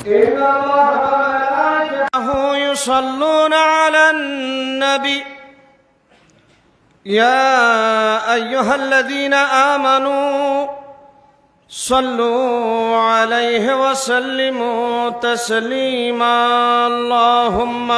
إن الله وملائكته يصلون على النبي يا أيها الذين آمنوا صلوا عليه وسلموا تسليما اللهم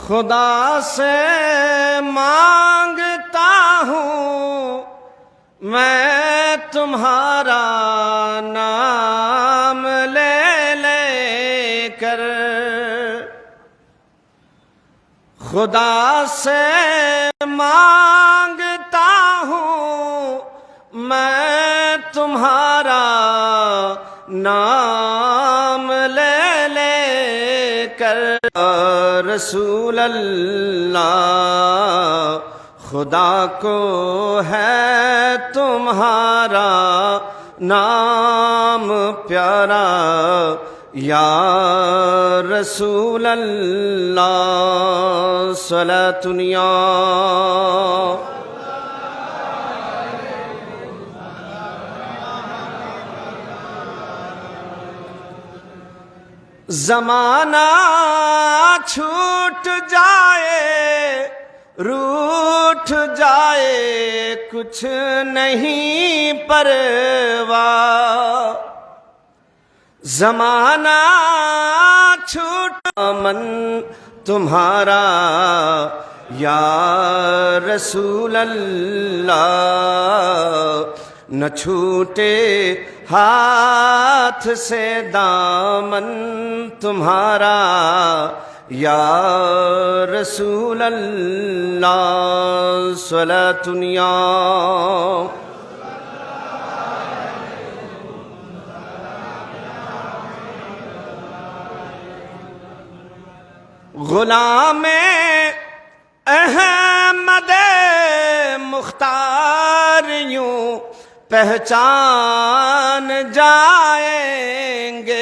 खुदा से मांगता हूँ मैं तुम्हारा नाम ले लेकर खुदा से मांगता हूँ मैं तुम्हारा नाम ले लेकर रसूल अल्लाह खुदा को है तुम्हारा नाम प्यारा या रसूल अल्लाह सलातुनिया ज़माना छूट जाए रूठ जाए कुछ नहीं परवाह ज़माना छूट मन तुम्हारा या रसूल अल्लाह न छूटे हाथ से दामन तुम्हारा या रसूल अल्लाह सलातुनिया गुलामे अहमद मुख्तार यूं पहचान जाएंगे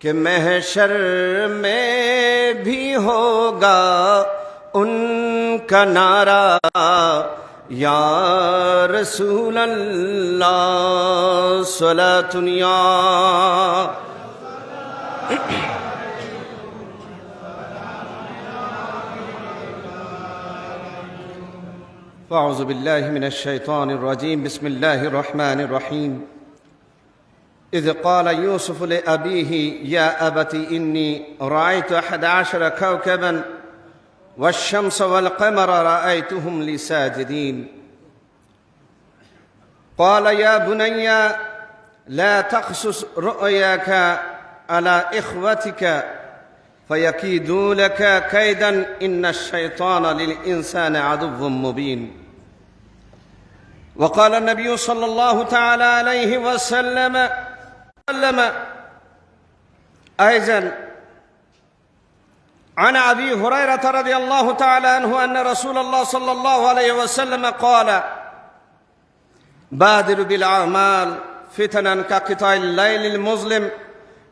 कि महशर में भी होगा उनका नारा या रसूल अल्लाह सलातुनिया أعوذ بالله من الشيطان الرجيم بسم الله الرحمن الرحيم إذ قال يوسف لأبيه يا أبت إني رأيت 11 كوكبا والشمس والقمر رأيتهم لي ساجدين قال يا بني لا تقصص رؤياك على إخوتك فيكيدوا لك كيدا إن الشيطان للإنسان عدو مبين وقال النبي صلى الله تعالى عليه وسلم أيضا عن أبي هريرة رضي الله تعالى عنه أن رسول الله صلى الله عليه وسلم قال بادر بالأعمال فتنا كقطع الليل المظلم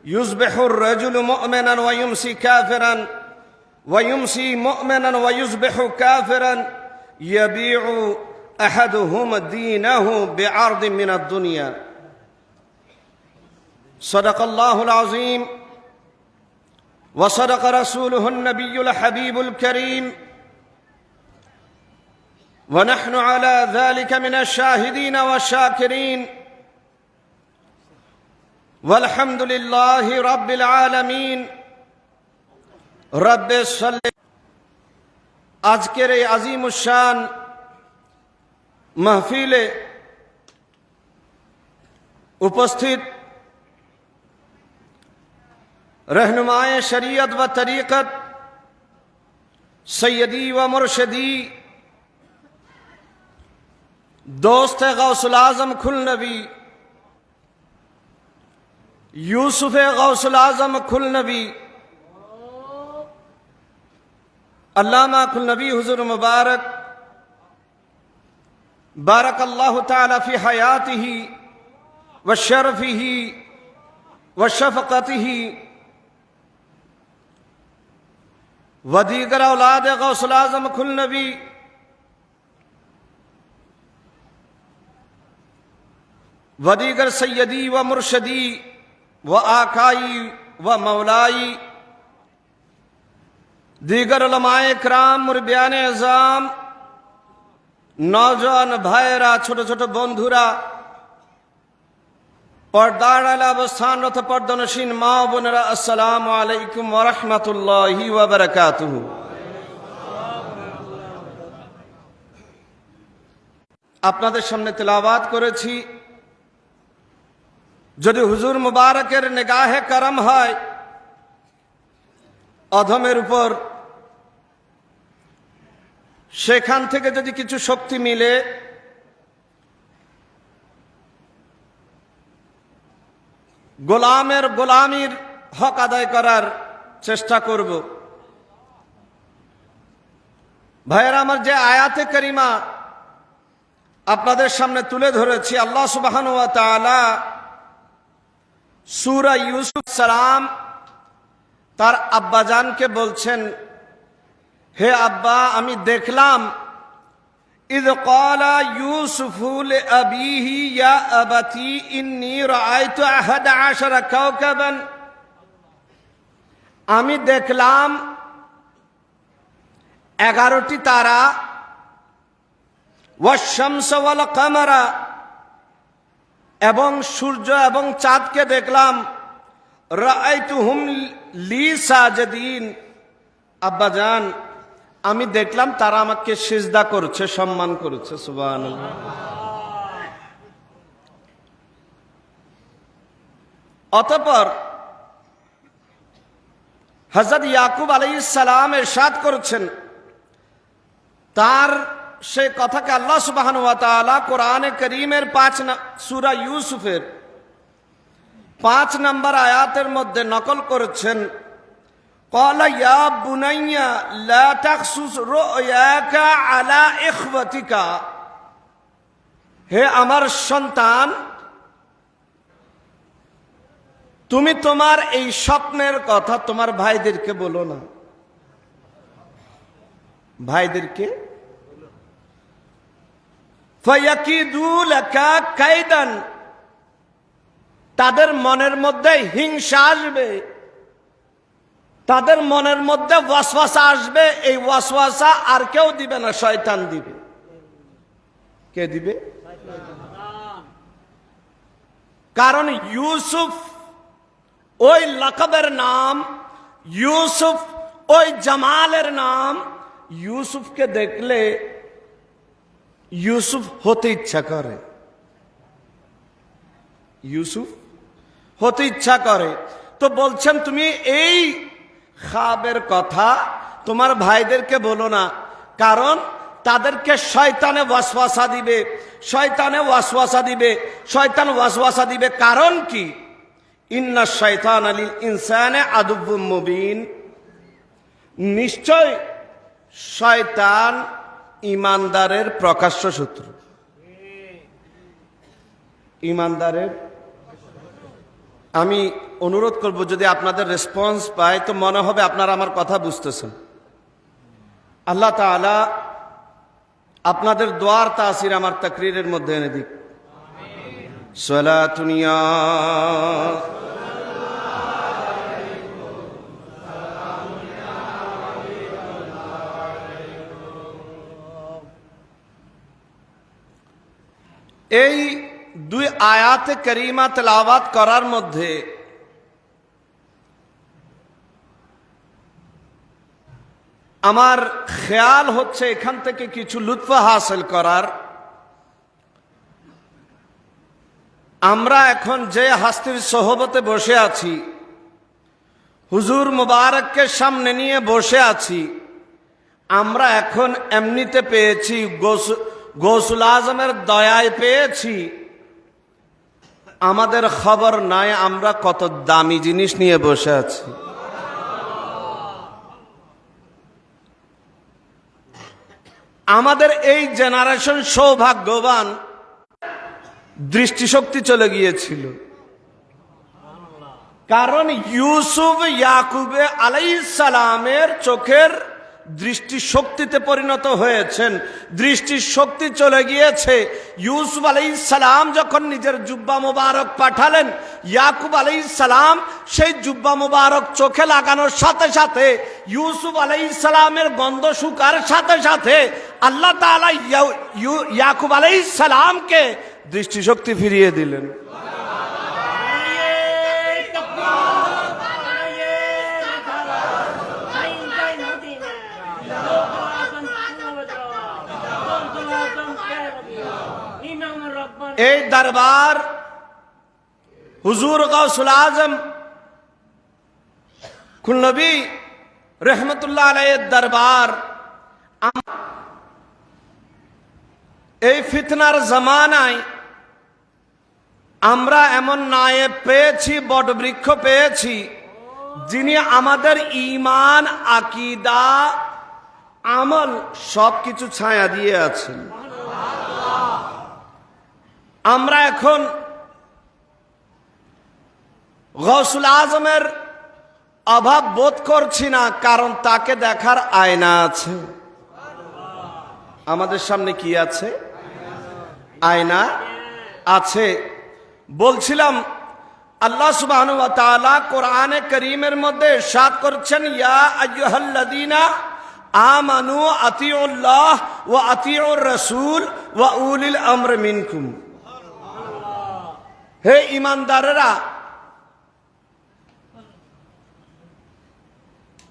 يصبح الرجل مؤمنا ويمسي كافرا ويمسي مؤمنا ويصبح كافرا يبيع أحدهم دينه بعرض من الدنيا صدق الله العظيم وصدق رسوله النبي الحبيب الكريم ونحن على ذلك من الشاهدين والشاكرين والحمد لله رب العالمين رب صل আজকের এই আজিমুশ-শান মাহফিলে উপস্থিত रहनुमाए शरीयत व तरीक़त सैयदी व मुर्शदी दोस्त गौसुल आज़म खुल नबी यूसुफ गौसुल आज़म खुल नबी अल्लामा खुल नबी हुज़ूर मुबारक بارك الله تعالى في حياته وشرفه وشفقته وديگر اولاد غوث الاعظم كل نبي وديگر سيدي ومرشدي وآقائي ومولاي दीगर उलमाए कराम मुरब्बियाने एज़ाम नौजवान भाईरा छोट छोट बंधुरा पर्दार आला अवस्थानरत पर्दानशीन मा बोनेरा अस्सलामु आलैकुम वा राहमातुल्लाहि वा बाराकातुहु। আপনাদের সামনে তেলাওয়াত করেছি। যদি হুজুর মুবারকের নিগাহে করম হয় অধমের উপর, সেখান থেকে যদি কিছু শক্তি মিলে গোলামের গোলামির হক আদায় করার চেষ্টা করব। ভাইয়েরা আমার, যে আয়াতে করিমা আপনাদের সামনে তুলে ধরেছি, আল্লাহ সুবহানাহু ওয়া তাআলা সূরা ইউসুফ সালাম তার আব্বাজানকে বলছেন, হে আব্বা, আমি দেখলাম ইয ক্বালা ইউসুফু লিআবিহি ইয়া আবাতি ইন্নী রাআইতু 11 কাওকাবান, আমি দেখলাম 11টি তারা, ওয়াশ-শামস ওয়াল কামারা, এবং সূর্য এবং চাঁদকে দেখলাম, রাআইতুহুম লি সাজিদিন, আব্বাজান আমি দেখলাম তারা আমাকে সিজদা করছে, সম্মান করছে। সুবহানাল্লাহ। অতঃপর হযরত ইয়াকুব আলাইহিস সালাম ইরশাদ করেছেন, তার সেই কথাকে আল্লাহ সুবহানাহু ওয়া তাআলা কোরআনে কারীমের সূরা ইউসুফের 5 নম্বর আয়াতের মধ্যে নকল করেছেন। ক্বালা ইয়া বুনাইয়া লা তাকসুস রুয়াকা আলা ইখওয়াতিকা, হে আমার সন্তান, তুমি তোমার এই স্বপ্নের কথা তোমার ভাইদেরকে বলো না। ভাইদেরকে ফায়াকিদু লাকা কাইদান, তাদের মনের মধ্যে হিংসা আসবে, তাদের মনের মধ্যে ওয়াসওয়াসা আসবে। এই ওয়াসওয়াসা আর কেউ দিবে না, শয়তান দিবে। কে দিবে? কারণ ইউসুফ ওই লাকবের নাম, ইউসুফ ওই জামালের নাম। ইউসুফকে দেখলে ইউসুফ হতে ইচ্ছা করে, ইউসুফ হতে ইচ্ছা করে। তো বলছেন তুমি এই খাবের কথা তোমার ভাইদেরকে বলো না, কারণ তাদেরকে শয়তানে ওয়াসওয়াসা দিবে, শয়তানে ওয়াসওয়াসা দিবে, শয়তান ওয়াসওয়াসা দিবে। কারণ কি? ইন্না শাইতানা লিল ইনসানি আদুব্বুম মুবিন, নিশ্চয় শয়তান ইমানদারের প্রকাশ্য শত্রু। ইমানদারের, আমি অনুরোধ করব যদি আপনাদের রেসপন্স পাই তো মনে হবে আপনারা আমার কথা বুঝতেছেন। আল্লাহ তাআলা আপনাদের দোয়ার তাসির আমার তাকরীরের মধ্যে এনে দিক। সালাতুন ইয়া এই দুই আয়াতে করিমা তেলাওয়াত করার মধ্যে আমার খেয়াল হচ্ছে এখান থেকে কিছু লুৎফ হাসিল করার। আমরা এখন যে হাস্তির সোহবতে বসে আছি, হুজুর মুবারককে সামনে নিয়ে বসে আছি, আমরা এখন এমনিতে পেয়েছি, গৌসুল আজমের দয়ায় পেয়েছি, আমাদের খবর নাই আমরা কত দামি জিনিস নিয়ে বসে আছি। আমাদের এই জেনারেশন সৌভাগ্যবান, দৃষ্টিশক্তি চলে গিয়েছিল। কারণ ইউসুফ ইয়াকুবে আলাইহিস সালামের চোখের দৃষ্টিশক্তিতে পরিণত হয়েছেন, দৃষ্টিশক্তি চলে গিয়েছে। ইউসুফ আলাইহিস সালাম যখন নিজের জুব্বা মুবারক পাঠালেন, ইয়াকুব আলাইহিস সালাম সেই জুব্বা মুবারক চোখে লাগানোর সাথে সাথে, ইউসুফ আলাইহিস সালামের গন্ধ শুকার সাথে সাথে আল্লাহ তাআলা ইয়াকুব আলাইহিস সালামকে দৃষ্টিশক্তি ফিরিয়ে দিলেন। এই দরবার হুজুর গাউসুল আজম খুলনবী রহমতুল্লাহ আলাইহির দরবার, এই ফিতনার জামানায় আমরা এমন নায়েব পেয়েছি, বটবৃক্ষ পেয়েছি, যিনি আমাদের ঈমান, আকীদা, আমল সবকিছু ছায়া দিয়ে আছেন। আমরা এখন গাউসুল আজমের অভাব বোধ করছি না, কারণ তাকে দেখার আয়না আছে। আমাদের সামনে কি আছে? আয়না আছে। বলছিলাম আল্লাহ সুবহানাহু ওয়া তাআলা কোরআনে কারীমের মধ্যে ইরশাদ করছেন, ইয়া আইয়ুহাল্লাযীনা আমানু আতিউল্লাহ ওয়া আতিউর রাসূল ওয়া উলিল আমরি মিনকুম। হে ঈমানদারেরা,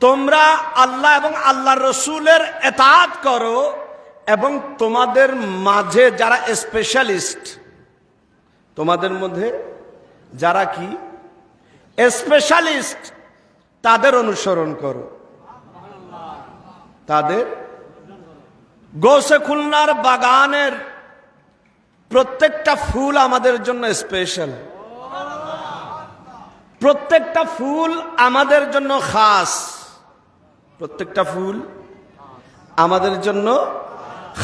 তোমরা আল্লাহ এবং আল্লাহর রাসূলের ইতাআত করো, এবং তোমাদের মাঝে যারা স্পেশালিস্ট, তোমাদের মধ্যে যারা কি স্পেশালিস্ট, তাদের অনুসরণ করো। তাদের গৌসে খুলনার বাগানের প্রত্যেকটা ফুল আমাদের জন্য স্পেশাল, প্রত্যেকটা ফুল আমাদের জন্য খাস, প্রত্যেকটা ফুল আমাদের জন্য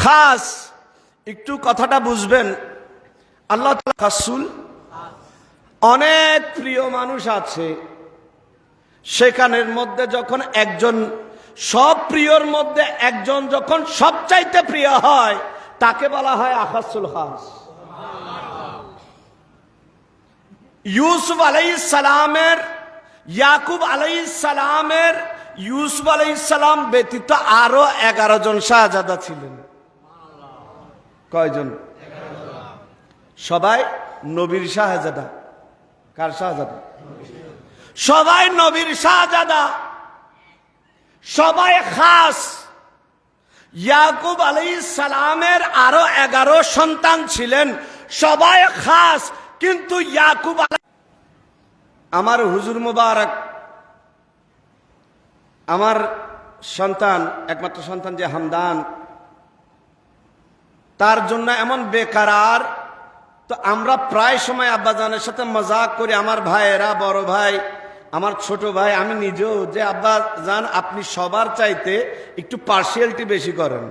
খাস। একটু কথাটা বুঝবেন। আল্লাহ তাআলা রাসূল, অনেক প্রিয় মানুষ আছে, সেখানের মধ্যে যখন একজন, সব প্রিয়র মধ্যে একজন যখন সবচাইতে প্রিয় হয়, তাকে বলা হয় আখাসুল খাস। ইউসুফ আলাইহিস সালামের, ইয়াকুব আলাইহিস সালামের, ইউসুফ আলাইহিস সালাম ব্যতীত আরো 11 জন শাহজাদা ছিলেন। কয়জন? সবাই নবীর শাহজাদা। কার শাহজাদা? সবাই নবীর শাহজাদা, সবাই খাস। ইয়াকুব আলাইহিস সালামের আরো 11 সন্তান ছিলেন, সবাই খাস। কিন্তু ইয়াকুব, আমার হুজুর মুবারক, আমার সন্তান, একমাত্র সন্তান যে হামদান, তার জন্য এমন বেকারার। তো আমরা প্রায় সময় আব্বাজানের সাথে মজাক করি, আমার ভাইয়েরা, বড় ভাই, আমার ছোট ভাই, আমি নিজেও, যে আব্বা জান আপনি সবার চাইতে একটু পার্সিয়ালিটি বেশি করেন।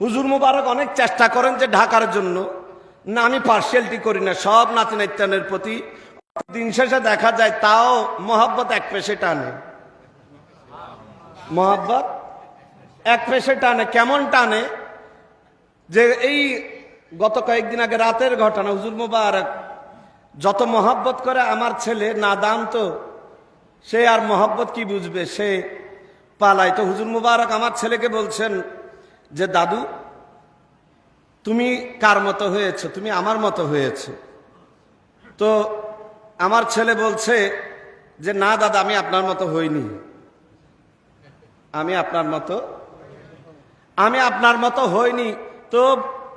হুজুর মুবারক অনেক চেষ্টা করেন যে ঢাকার জন্য, না আমি পার্সিয়ালিটি করি না, সব নাতি নাতনির প্রতি দিন শেষে দেখা যায় তাও মহব্বত এক পেশে টানে, মহব্বত এক পেশে টানে। কেমন টানে? যে এই গত কয়েকদিন আগে রাতের ঘটনা, হুজুর মুবারক যত মহব্বত করে আমার ছেলে, নাদান তো, সে আর মহব্বত কি বুঝবে, সে পালায়। তো হুজুর মুবারক আমার ছেলেকে বলছেন যে দাদু তুমি কার মতো হয়েছে? তুমি আমার মতো হয়েছে। তো আমার ছেলে বলছে যে না দাদা, আমি আপনার মতো হইনি, আমি আপনার মতো হইনি। তো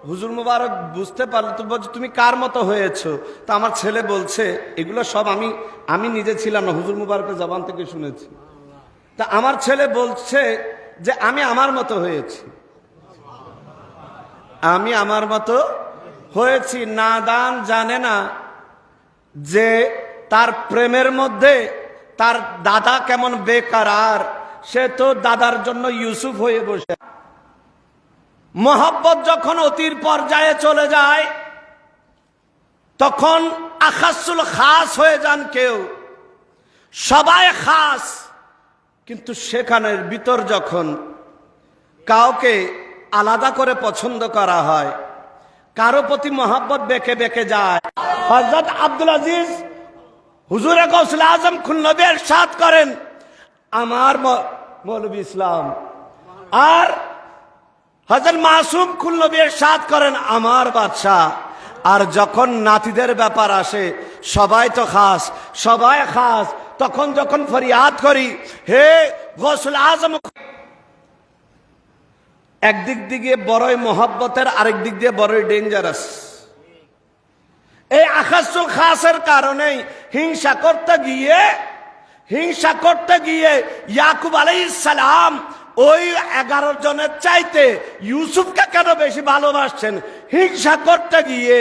হুজুর মুবারক বুঝতে পারলো, তো বলছে তুমি কার মতো হয়েছো? তো আমার ছেলে বলছে এগুলো সব আমি নিজে ছিলাম না, হুজুর মুবারকের জবান থেকে শুনেছি। তা আমার ছেলে বলছে যে আমি আমার মতো হয়েছি, আমি আমার মতো হয়েছি। নাদান জানে না যে তার প্রেমের মধ্যে তার দাদা কেমন বেকারার। সে তো দাদার জন্য ইউসুফ হয়ে বসে। মহব্বত যখন অতির পর্যায়ে চলে যায় তখন আখাসুল খাস হয়ে যান কেউ, সবাই খাস, কিন্তু সেখানের ভিতর যখন কাউকে আলাদা করে পছন্দ করা হয়, কারো প্রতি মহব্বত বেঁকে বেঁকে যায়। হযরত আব্দুল আজিজ হুজুরে গৌসুল আজম খুলনবী ইরশাদ করেন, আমার মৌলভী ইসলাম, আর হযরত মাসুম খুলনবী ইরশাদ করেন আমার বাদশা। আর যখন নাতিদের ব্যাপার আসে সবাই তো খাস, সবাই খাস, তখন যখন ফরিয়াদ করি হে গৌসুল আজম, একদিক দিয়ে বড়ই মহব্বতের, আরেক দিক দিয়ে বড়ই ডেঞ্জারাস। এই আখাসুল খাসের কারণেই হিংসা করতে গিয়ে ইয়াকুব আলাইহিস সালাম ওই 11 জনের চাইতে ইউসুফকে কেন বেশি ভালোবাসছেন? হিংসা করতে গিয়ে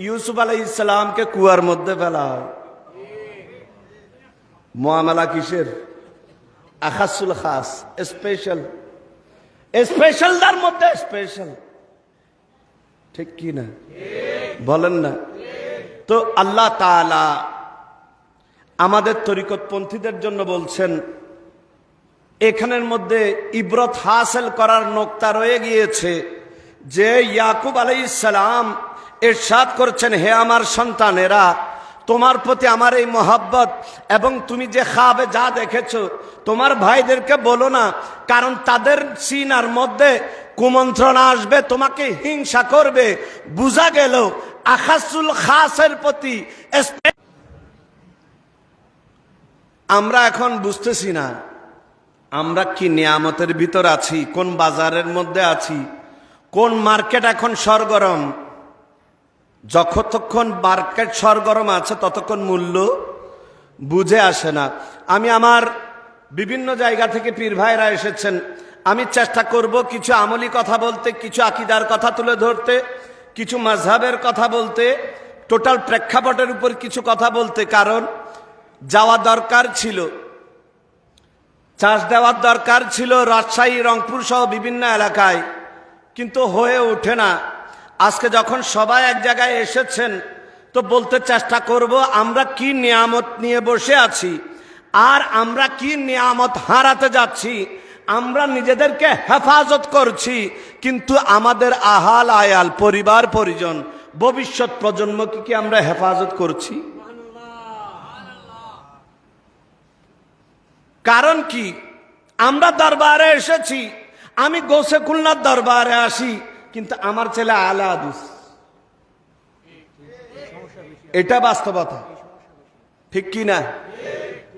ইউসুফ আলাইহিস সালামকে কুয়ার মধ্যে ফেলা হয়। মুআমালা কিসের? আখাসুল খাস, স্পেশাল, স্পেশালটার মধ্যে স্পেশাল, ঠিক কি না বলেন না? তো আল্লাহ তাআলা আমাদের তরিকতপন্থীদের জন্য বলছেন, এখানের মধ্যে ইবরত হাসিল করার নোক্তা রয়ে গিয়েছে যে ইয়াকুব আলাইহিস সালাম ইরশাদ করছেন, হে আমার সন্তানেরা, তোমার প্রতি আমার এই মহব্বত, এবং তুমি যে খাবে যা দেখেছো তোমার ভাইদেরকে বলো না, কারণ তাদের সিনার মধ্যে কুমন্ত্রণা আসবে, তোমাকে হিংসা করবে। বুঝা গেল আখাসুল খাসের প্রতি। আমরা এখন বুঝতেছি না আমরা কি নিয়ামতের ভিতর আছি, কোন বাজারের মধ্যে আছি, কোন মার্কেট এখন সরগরম। যতক্ষণ মার্কেট সরগরম আছে ততক্ষণ মূল্য বুঝে আসে না। আমি আমার বিভিন্ন জায়গা থেকে পীর ভাইরা এসেছেন, আমি চেষ্টা করব কিছু আমলি কথা বলতে, কিছু আকীদার কথা তুলে ধরতে, কিছু মাযহাবের কথা বলতে, টোটাল প্রেক্ষাপটের উপর কিছু কথা বলতে। কারণ যাওয়া দরকার ছিল, চাষ দেওয়ার দরকার ছিল রাজশাহী, রংপুর সহ বিভিন্ন এলাকায়, কিন্তু হয়ে ওঠে না। আজকে যখন সবাই এক জায়গায় এসেছেন তো বলতে চেষ্টা করব আমরা কি নিয়ামত নিয়ে বসে আছি, আর আমরা কি নিয়ামত হারাতে যাচ্ছি। আমরা নিজেদেরকে হেফাজত করছি, কিন্তু আমাদের আহাল আয়াল, পরিবার পরিজন, ভবিষ্যৎ প্রজন্মকে কি আমরা হেফাজত করছি? কারণ কি, আমরা দরবারে এসেছি, আমি গৌসে খুলনার দরবারে আসি, কিন্তু আমার ছেলে আলা হাদিস, এটা বাস্তবতা, ঠিক কি না?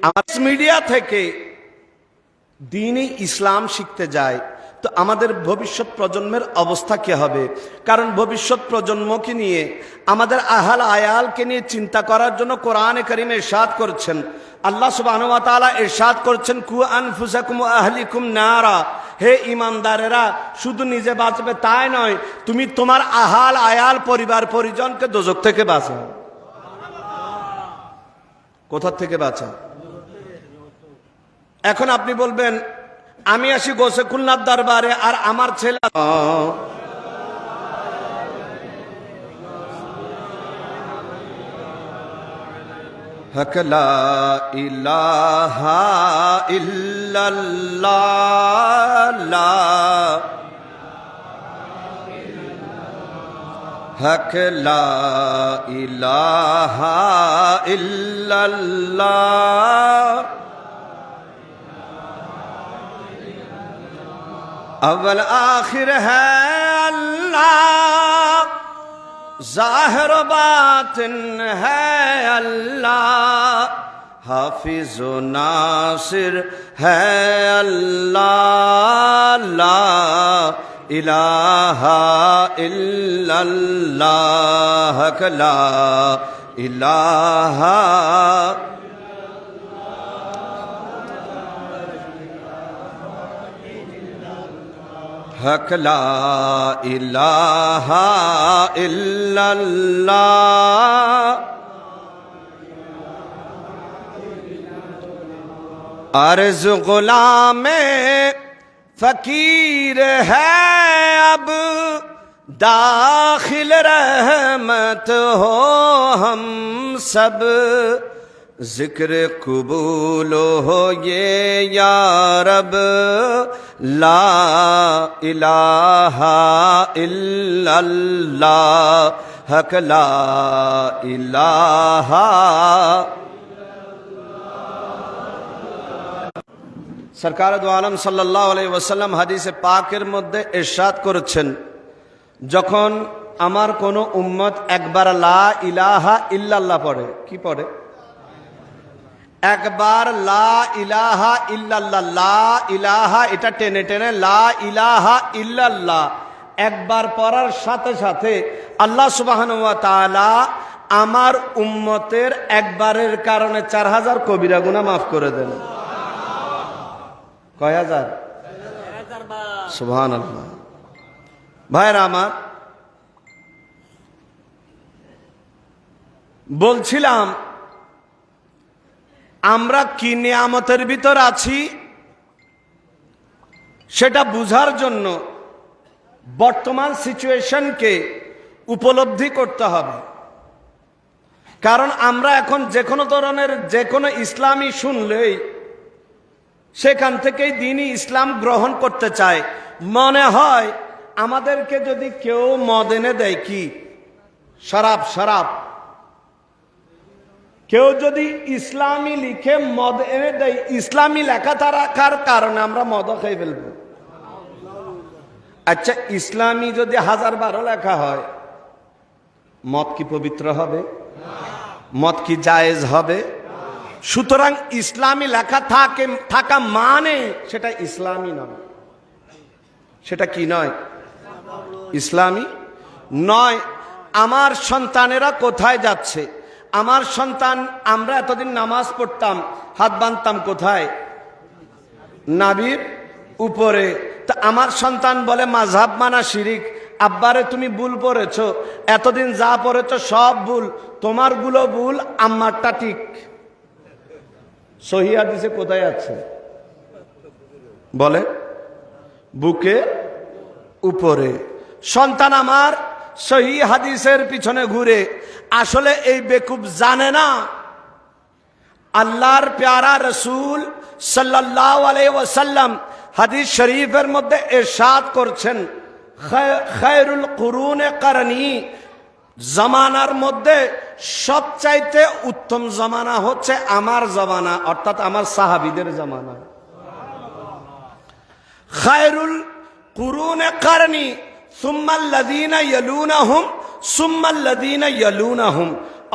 আমার মিডিয়া থেকে দ্বীনি ইসলাম শিখতে যায়, তো আমাদের ভবিষ্যৎ প্রজন্মের অবস্থা কি হবে? কারণ ভবিষ্যৎ প্রজন্মকে নিয়ে, আমাদের আহাল আয়ালকে নিয়ে চিন্তা করার জন্য কোরআনে কারীমে ইরশাদ করছেন, আল্লাহ সুবহানাহু ওয়া তাআলা ইরশাদ করছেন, কু আনফুসাকুম ওয়া আহলিকুম নারা, হে ঈমানদারেরা, শুধু নিজে বাঁচবে তাই নয়, তুমি তোমার আহাল আয়াল, পরিবার পরিজনকে দোজখ থেকে বাঁচাও। কোথা থেকে বাঁচাও? এখন আপনি বলবেন আমি আসি গৌসে খুলনার দরবারে আর আমার ছেলে, হক লা ইলাহা ইল্লাল্লাহ, হক লা ইলাহা ইল্লাল্লাহ, अव्वल आखिर है अल्लाह, ज़ाहिर बातिन है अल्लाह, हाफिज़ व नासिर है अल्लाह, ला इलाहा इल्लल्लाह, ला इलाहा हक ला इलाहा इल्लल्लाह, अर्ज़ गुलामे फकीर है अब दाखिल रहमत हो हम सब, जिक्र कबूल हो ये या रब, ला इलाहा इल्लल्लाह, हक ला इलाहा। সরকার দু আলম সাল্লাল্লাহু আলাইহি ওয়াসাল্লাম হাদিসে পাকের মধ্যে ইরশাদ করেছেন, যখন আমার কোন উম্মত একবার লা ইলাহা ইল্লাল্লাহ পড়ে, কি পড়ে? একবার লা ইলাহা ইল্লাল্লাহ, লা ইলাহা এটা টেনে টেনে লা ইলাহা ইল্লাল্লাহ একবার পড়ার সাথে সাথে আল্লাহ সুবহানাহু ওয়া তাআলা আমার উম্মতের একবারের কারণে 4000 কবিরা গুনাহ মাফ করে দেন। কয় হাজার? সুবহানাল্লাহ। ভাইরা আমার, বলছিলাম আমরা কি নিয়ামতের ভিতর আছি সেটা বুঝার জন্য বর্তমান সিচুয়েশনকে উপলব্ধি করতে হবে। কারণ আমরা এখন যে কোনো ধরনের যে কোনো ইসলামী শুনলেই সেখান থেকেই দ্বীনি ইসলাম গ্রহণ করতে চায়। মনে হয় আমাদেরকে যদি কেউ মদ এনে দেয়, কি শরাব, কেউ যদি ইসলামী লিখে মদ এনে দেয়, ইসলামী লেখা রাখার কারণে আমরা মদও খেয়ে ফেলবো। আচ্ছা, ইসলামী যদি 1012 লেখা হয়, মদ কি পবিত্র হবে? মদ কি জায়েজ হবে? সুতরাং ইসলামী লেখা থাকা মানে সেটা ইসলামী নয়। সেটা কি নয়? ইসলামী নয়। আমার সন্তানেরা কোথায় যাচ্ছে? আমার সন্তান, আমরা এতদিন নামাজ পড়তাম, হাত বাঁধতাম কোথায়? নাভির উপরে। তা আমার সন্তান বলে মাযহাব মানা শিরিক। আব্বারে তুমি ভুল পড়েছ, এতদিন যা পড়েছ সব ভুল, তোমার গুলো ভুল, আম্মারটা ঠিক। সহিহ হাদিসে কোথায় আছে? বলে বুকে উপরে। সন্তান আমার সহিহ হাদিসের পিছনে ঘুরে, আসলে এই বেকুব জানে না আল্লাহর প্যারা রাসূল সাল্লাল্লাহু আলাইহি ওয়াসাল্লাম হাদিস শরীফের মধ্যে ইরশাদ করছেন, খায়রুল কুরুনে করনি, জামানার মধ্যে সবচাইতে উত্তম জামানা হচ্ছে আমার জামানা, অর্থাৎ আমার সাহাবীদের জামানা। খায়রুল কুরুনে করনি সুম্মাল্লাযীনা ইয়ালুনাহুম সুম্মাল্লাযীনা ইয়ালুনাহুম,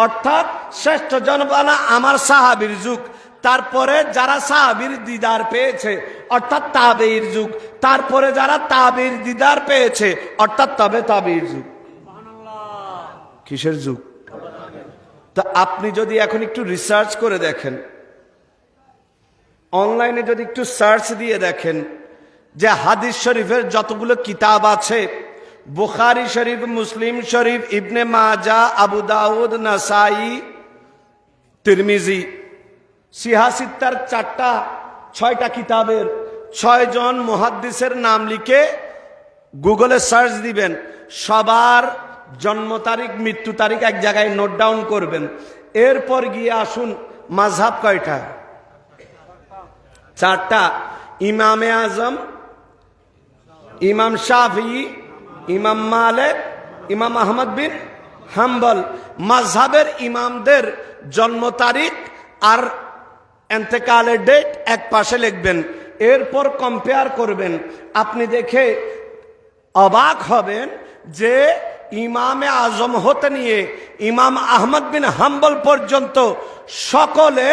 অর্থাৎ শ্রেষ্ঠ জনবানা আমার সাহাবীর যুগ, তারপরে যারা সাহাবীর দিদার পেয়েছে অর্থাৎ তাবেঈর যুগ, তারপরে যারা তাবেঈর দিদার পেয়েছে অর্থাৎ তাবেঈর যুগ। কিসের যুগ? তো আপনি যদি এখন একটু রিসার্চ করে দেখেন, অনলাইনে যদি একটু সার্চ দিয়ে দেখেন যে হাদিস শরীফের যতগুলো কিতাব আছে, বুখারী শরীফ, মুসলিম শরীফ, ইবনে মাজাহ, আবু দাউদ, নাসাই, তিরমিজি, সিহাসিত্তার 6টা কিতাবের 6 জন মুহাদ্দিসের নাম লিখে গুগলে সার্চ দিবেন, সবার জন্ম তারিখ, মৃত্যু তারিখ এক জায়গায় নোট ডাউন করবেন। এরপর গিয়ে আসুন মাযহাব কয়টা? 4টা। ইমামে আজম, ইমাম শাফিঈ, ইমাম মালিক, ইমাম আহমদ বিন হাম্বল। মাযহাবের ইমামদের জন্ম তারিখ আর ইন্তেকালের ডেট এক পাশে লিখবেন। এরপর কম্পেয়ার করবেন। আপনি দেখে অবাক হবেন যে ইমামে আজম হতে নিয়ে ইমাম আহমদ বিন হাম্বল পর্যন্ত সকলে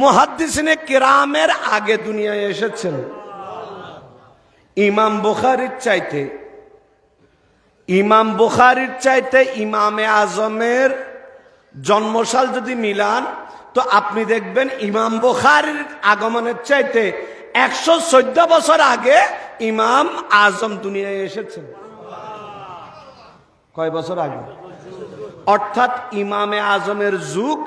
মুহাদ্দিসিনে কিরামের আগে দুনিয়ায় এসেছেন। ইমাম বুখারীর চাইতে ইমামে আজমের জন্মসাল যদি মিলান তো আপনি দেখবেন ইমাম বুখারীর আগমনের চাইতে 114 বছর আগে ইমাম আজম দুনিয়ায় এসেছেন। কয় বছর আগে? অর্থাৎ ইমামে আজমের যুগ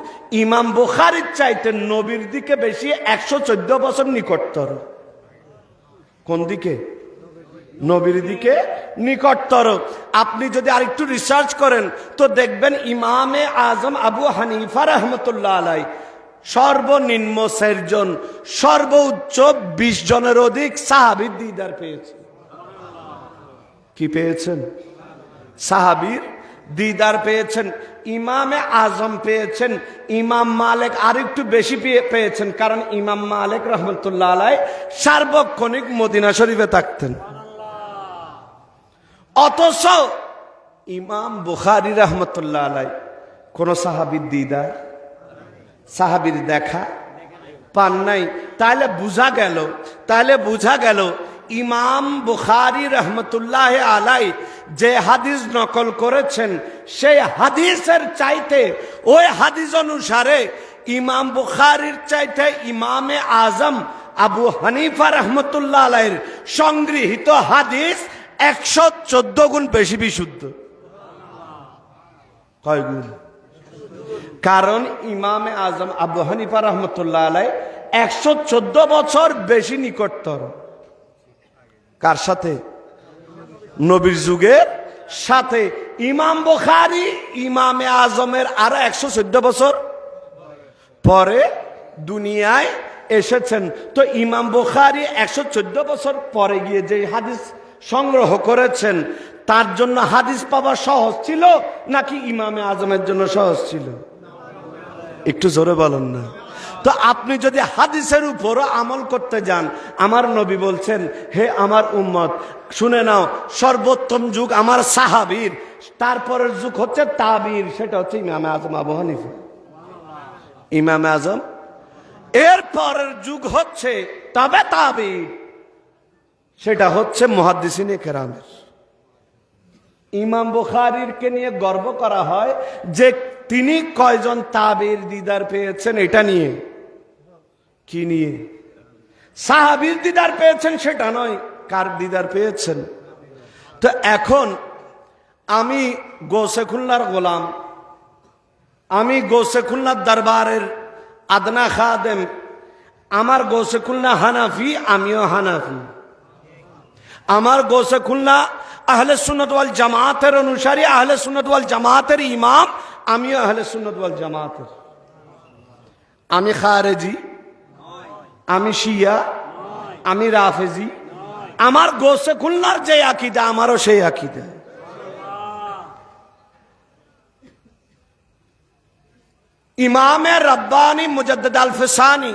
ইমাম বুখারীর চাইতে নবীর দিকে বেশি 114 বছর নিকটতর। কোন দিকে? নবীর দিকে নিকটতর। আপনি যদি আরেকটু রিসার্চ করেন তো দেখবেন ইমামে আজম আবু হানিফা রহমতুল্লাহ আলাই সর্বনিম্ন 4 জন, সর্বোচ্চ 20 জনের অধিক সাহাবীর দিদার পেয়েছেন। কি পেয়েছেন? সাহাবীর দিদার পেয়েছেন। ইমামে আজম পেয়েছেন। ইমাম মালিক আরেকটু বেশি পেয়েছেন, কারণ ইমাম মালিক রহমতুল্লাহ আলাই সার্বক্ষণিক মদিনা শরীফে থাকতেন। অথচ ইমাম বুখারী রহমতুল্লাহ আলাই কোন সাহাবীর দিদার, সাহাবীর দেখা পান নাই। তাহলে বোঝা গেল ইমাম বুখারী রহমতুল্লাহ আলাই যে হাদিস নকল করেছেন সেই হাদিসের চাইতে, ওই হাদিস অনুসারে ইমাম বুখারীর চাইতে ইমামে আজম আবু হানিফা রহমতুল্লাহ আলাইহির সংগৃহীত হাদিস 114 গুণ বেশি বিশুদ্ধ। কয় গুণ? কারণ ইমামে আজম আবু হানিফা রহমতুল্লাহ আলাই 114 বছর বেশি নিকটতর। কার সাথে? নবীর যুগের সাথে। ইমাম বুখারী ইমামে আজমের আরো 114 বছর পরে দুনিয়ায় এসেছেন। তো ইমাম বুখারী 114 বছর পরে গিয়ে যে হাদিস সংগ্রহ করেছেন, তার জন্য হাদিস পাওয়া সহজ ছিল নাকি ইমামে আজমের জন্য সহজ ছিল? একটু জোরে বলেন না। তো আপনি যদি হাদিসের উপর আমল করতে যান, আমার নবী বলছেন, হে আমার উম্মত শুনে নাও, সর্বোত্তম যুগ আমার সাহাবীর, তারপরের যুগ হচ্ছে তাবির, সেটা হচ্ছে ইমামে আজম আবু হানিফা। ইমামে আজম এর পরের যুগ হচ্ছে তবে তাবির, সেটা হচ্ছে মুহাদ্দিসিনে কেরামের। ইমাম বুখারীর কে নিয়ে গর্ব করা হয় যে তিনি কয়জন তাবির দিদার পেয়েছেন, এটা নিয়ে। কি নিয়ে? সাহাবীর দিদার পেয়েছেন সেটা নয়, কার দিদার পেয়েছেন। তো এখন আমি গোসে খুলনার গোলাম, আমি গোসে খুলনার দরবারের আদনা খাদেম, আমার গোসে খুলনা হানাফি, আমিও হানাফি। আমার গোসে খুলনা আহলে সুন্নাত ওয়াল জামাতের অনুসারী, আহলে সুন্নাত ওয়াল জামাতের ইমাম, আমিও আহলে সুন্নাত ওয়াল জামাতের। আমি খারেজি, আমি শিয়া, আমি রাফেজি। আমার গোসে খুলনার যে আকীদা, আমারও সেই আকীদা। ইমামে রব্বানী মুজাদ্দিদ আল ফিসানি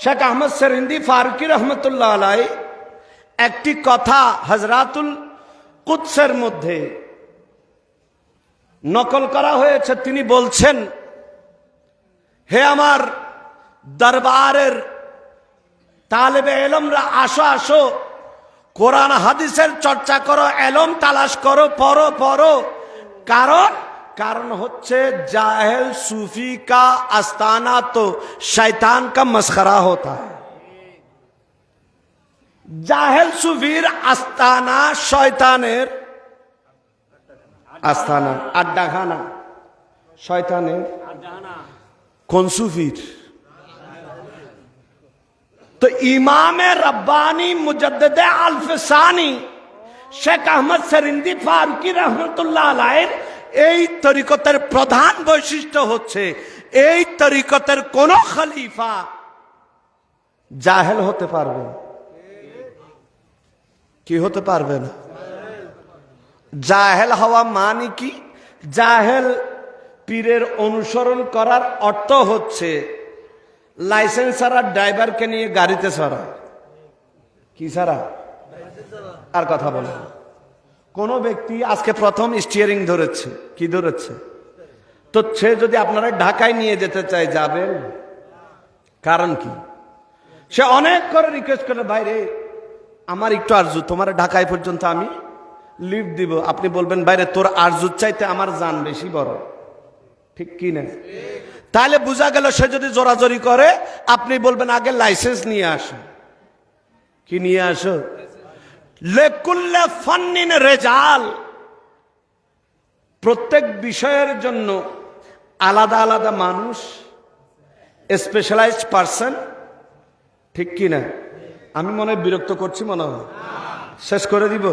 শেখ আহমদ সেরিন্দি ফারুকি রহমতুল্লাহ আলাই একটি কথা হযরাতুল কুদসের মধ্যে নকল করা হয়েছে। তিনি বলছেন, হে আমার দরবারের তালেবে ইলমরা, আসো আসো, কোরআন হাদিসের চর্চা করো, ইলম তালাশ করো, পড়ো। কারণ হচ্ছে জাহেল सूफी का आस्ताना तो शैतान का मस्खरा होता है। জাহেল সুফির আস্তানা শয়তানের আস্তানা, আড্ডাখানা শয়তানের। কোন সুফির? তো ইমামে রব্বানী মুজাদ্দিদ আল ফিসানি শেখ আহমদ সেরিন্দি ফারুকি রহমতুল্লাহ আলাইহির এই তরিকতের প্রধান বৈশিষ্ট্য হচ্ছে, এই তরিকতের কোন খলিফা জাহেল হতে পারবে না। কি হতে পারবে না? জাহেল হওয়া মানে কি? জাহেল পীরের অনুসরণ করার অর্থ হচ্ছে লাইসেন্স ছাড়া ড্রাইভারকে নিয়ে গাড়িতে ছাড়া। কি ছাড়া? আর কথা বলে। কোন ব্যক্তি আজকে প্রথম স্টিয়ারিং ধরেছে, কি ধরেছে? তো সে যদি আপনারা ঢাকায় নিয়ে যেতে চায়, যাবেন? কারণ কি? সে অনেক করে রিকোয়েস্ট করে, ভাইরে আমার একটু আরজু, তোমার ঢাকায় পর্যন্ত আমি লিফট দিব। আপনি বলবেন, বাইরে তোর আরজুর চাইতে আমার জান বেশি বড়। ঠিক কি না? তাহলে বোঝা গেল সে যদি জোরাজোরি করে, আপনি বলবেন আগে লাইসেন্স নিয়ে আসো। কি নিয়ে আসো? লেকুল্লে ফান্নিন রেজাল, প্রত্যেক বিষয়ের জন্য আলাদা আলাদা মানুষ, স্পেশালাইজড পারসন। ঠিক কি না? আমি মনে হয় বিরক্ত করছি, মনে হয়। শেষ করে দিব?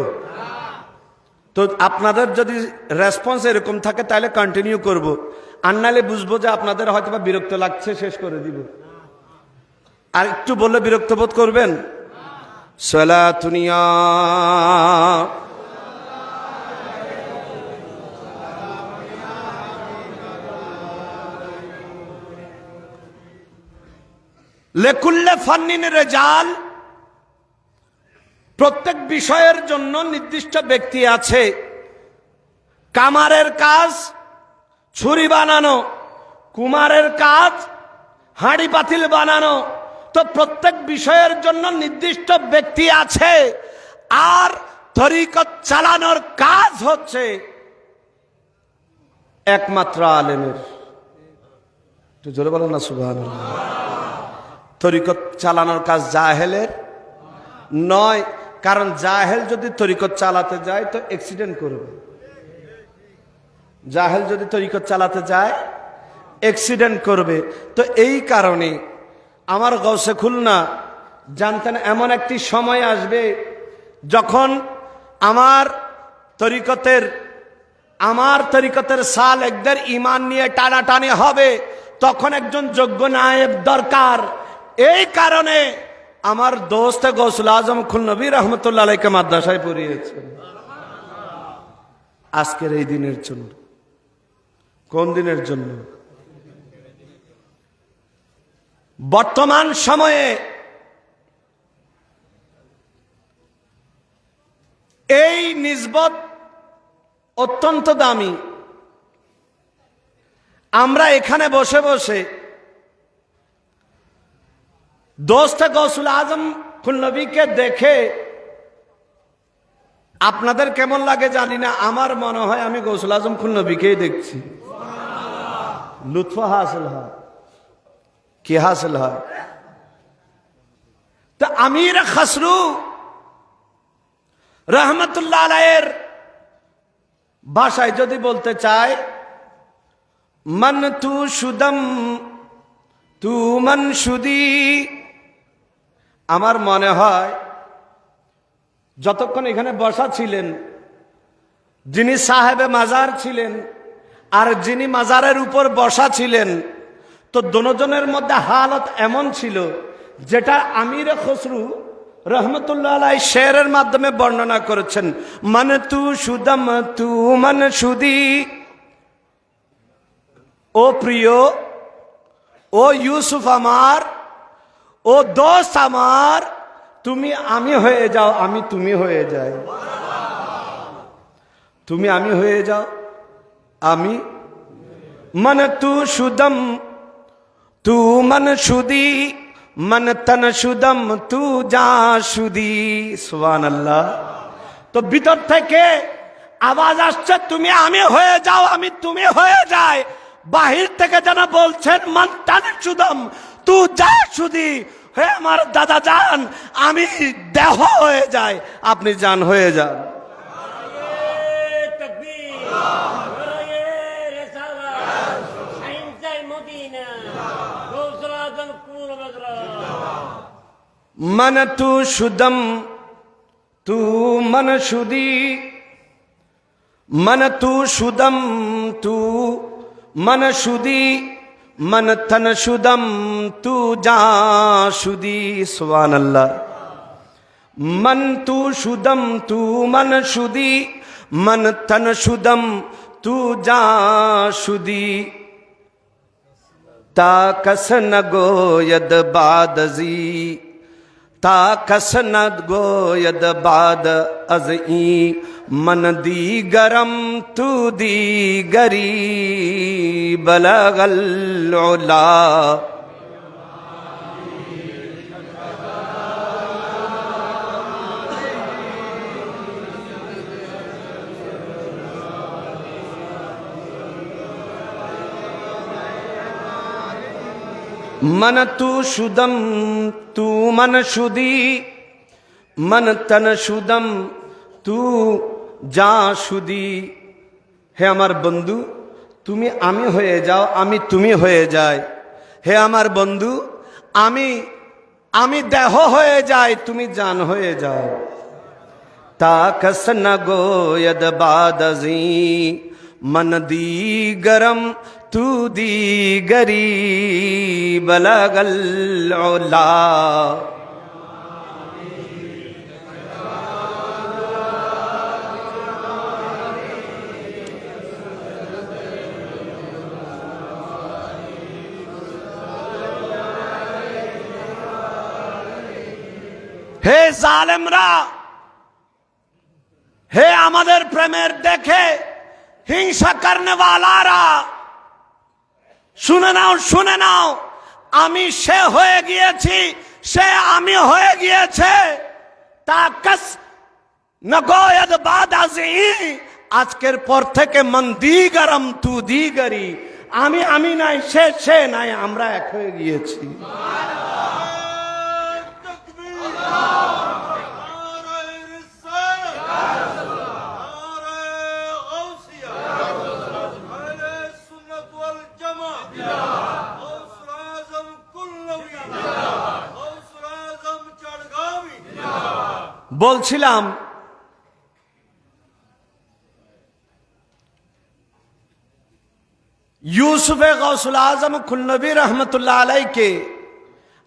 তো আপনাদের যদি রেসপন্স এরকম থাকে তাহলে কন্টিনিউ করব, আর নাহলে বুঝবো যে আপনাদের হয়তো বা বিরক্ত লাগছে, শেষ করে দিব। আর একটু বললে বিরক্ত বোধ করবেন? সালাতুনিয়া লেকুল্লে ফান্নিন রেজাল, প্রত্যেক বিষয়ের জন্য নির্দিষ্ট ব্যক্তি আছে। কামারের কাজ ছুরি বানানো, কুমারের কাজ হাঁড়ি পাতিল বানানো। তো প্রত্যেক বিষয়ের জন্য নির্দিষ্ট ব্যক্তি আছে। আর তরিকত চালানোর কাজ হচ্ছে একমাত্র আলেমের। একটু জোরে বলেন না সুবহানাল্লাহ। তরিকত চালানোর কাজ জাহেলের নয়, কারণ জাহেল যদি তরিকত চালাতে যায় তো অ্যাক্সিডেন্ট করবে। জাহেল যদি তরিকত চালাতে যায় অ্যাক্সিডেন্ট করবে। তো এই কারণে আমার গৌসে খুলনা জানতেন এমন একটি সময় আসবে যখন আমার তরিকতের সালেকদের ঈমান নিয়ে টানাটানি হবে, তখন একজন যোগ্য নায়েব দরকার। এই কারণে আমার দোস্ত গৌসুল আজম খুলনবী রহমতুল্লাহ আলাইকে মাদ্রাসায় পড়িয়েছেন আজকের এই দিনের জন্য। কোন দিনের জন্য? বর্তমান সময়ে এই নিসবত অত্যন্ত দামি। আমরা এখানে বসে বসে দোস্ত গৌসুল আজম খুলনবীকে দেখে আপনাদের কেমন লাগে জানি না, আমার মনে হয় আমি গৌসুল আজম খুলনবীকেই দেখছি। লুৎফ হাসিল হয়, কি হাসিল হয়? তো আমির খসরু রহমতুল্লাহ আলাইহির ভাষায় যদি বলতে চাই, মন তু সুদম তু মন সুদি। আমার মনে হয় যতক্ষণ এখানে বসা ছিলেন, যিনি সাহেবে মাজার ছিলেন আর যিনি মাজারের উপর বসা ছিলেন, তো দোনোজনের মধ্যে হালত এমন ছিল যেটা আমির খসরু রহমতুল্লাহ আলাইহি শেরের মাধ্যমে বর্ণনা করেছেন। মান তু সুদম তু মান সুদি। ও প্রিয়, ও ইউসুফ আমার, ও দোস্ত আমার, তুমি আমি হয়ে যাও, আমি তুমি হয়ে যাই। তুমি আমি হয়ে যাও, আমি। মান তু সুদম তু মন সুদি, মন তন সুদম তু যা সুদি। সুবহানাল্লাহ। তো ভিতর থেকে আওয়াজ আসছে তুমি আমি হয়ে যাও, আমি তুমি হয়ে যাই। বাহির থেকে যেন বলছেন মান তন সুদম তু যা সুদি। হে আমার দাদা জান, আমি দেহ হয়ে যাই, আপনি জান হয়ে যান। मन तू शुदम तू मन शुदी, मन तू शुदम तू मन शुदी, मन तन शुदम तू जा शुदी। सुभान अल्लाह। मन तू शुदम तू मन शुदी, मन तन शुदम तू जा शुदी। ता कस न गोयद बादजी, ता कस न गोयद बाद अज़ई। मन दी गरम तू दी गरी, बलगल उला। मन तू शुदम तू मन शुदी, मन तन शुदम तू जा शुदी। হে আমার বন্ধু, তুমি আমি হয়ে যাও, আমি তুমি হয়ে যাই। হে আমার বন্ধু, আমি দেহ হয়ে যাই, তুমি জান হয়ে যাও। ताकस न गोयद बादजी मन दीगरम तू दीगरी बलगल उला। हे जालिमरा, हे आमादेर प्रेमेर देखे हिंसा करने वालारा, शुने नाओ आमी से होए गिয়েছি, से आमी होए गिয়েছে। ताकस नगोयद बादाजी, আজকের পর থেকে মন দিগরম তু দিগরি, আমি নাই সে নাই, আমরা এক হয়ে গিয়েছি। বলছিলাম ইউসুফে গৌসুল আজম খুলনবী রহমতুল্লাহ আলাইকে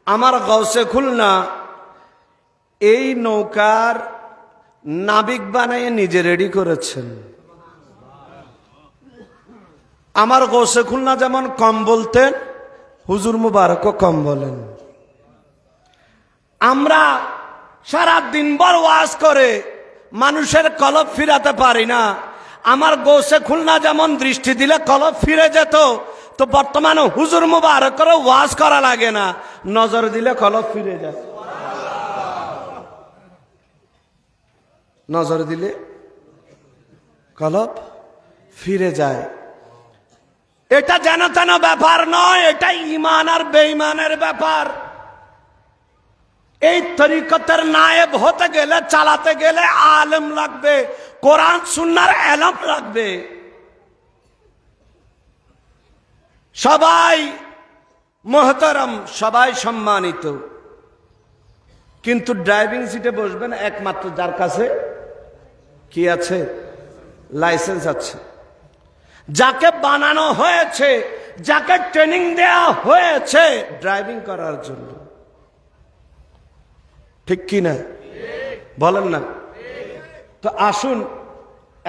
আমার গৌসে খুলনা এই নৌকার নাবিক বানিয়ে নিজে রেডি করেছেন। আমার গৌসে খুলনা যেমন কম বলতেন, হুজুর মুবারকও কম বলেন। আমরা সারা দিন ভর ওয়াজ করে মানুষের কলব ফিরাতে পারি না। আমার গৌসে খুলনা যেমন দৃষ্টি দিলে কলব ফিরে যেত, তো বর্তমানে হুজুর মুবারকেরও ওয়াজ করা লাগে না, নজর দিলে কলব ফিরে যায়। নজর দিলে কলব ফিরে যায়। এটা যেন তেন ব্যাপার নয়, এটা ঈমান আর বেঈমানের ব্যাপার। এই তরিকতের নায়েব হতে গেলে, চালাতে গেলে আলেম লাগবে, কোরআন সুন্নাহর ইলম লাগবে। সবাই মুহতারাম, সবাই সম্মানিত, কিন্তু ড্রাইভিং সিটে বসবেন একমাত্র যার কাছে কি আছে? লাইসেন্স আছে। যাকে বানানো হয়েছে, যাকে ট্রেনিং দেয়া হয়েছে ড্রাইভিং করার জন্য, ঠিক কি না বলেন না? তো আসুন,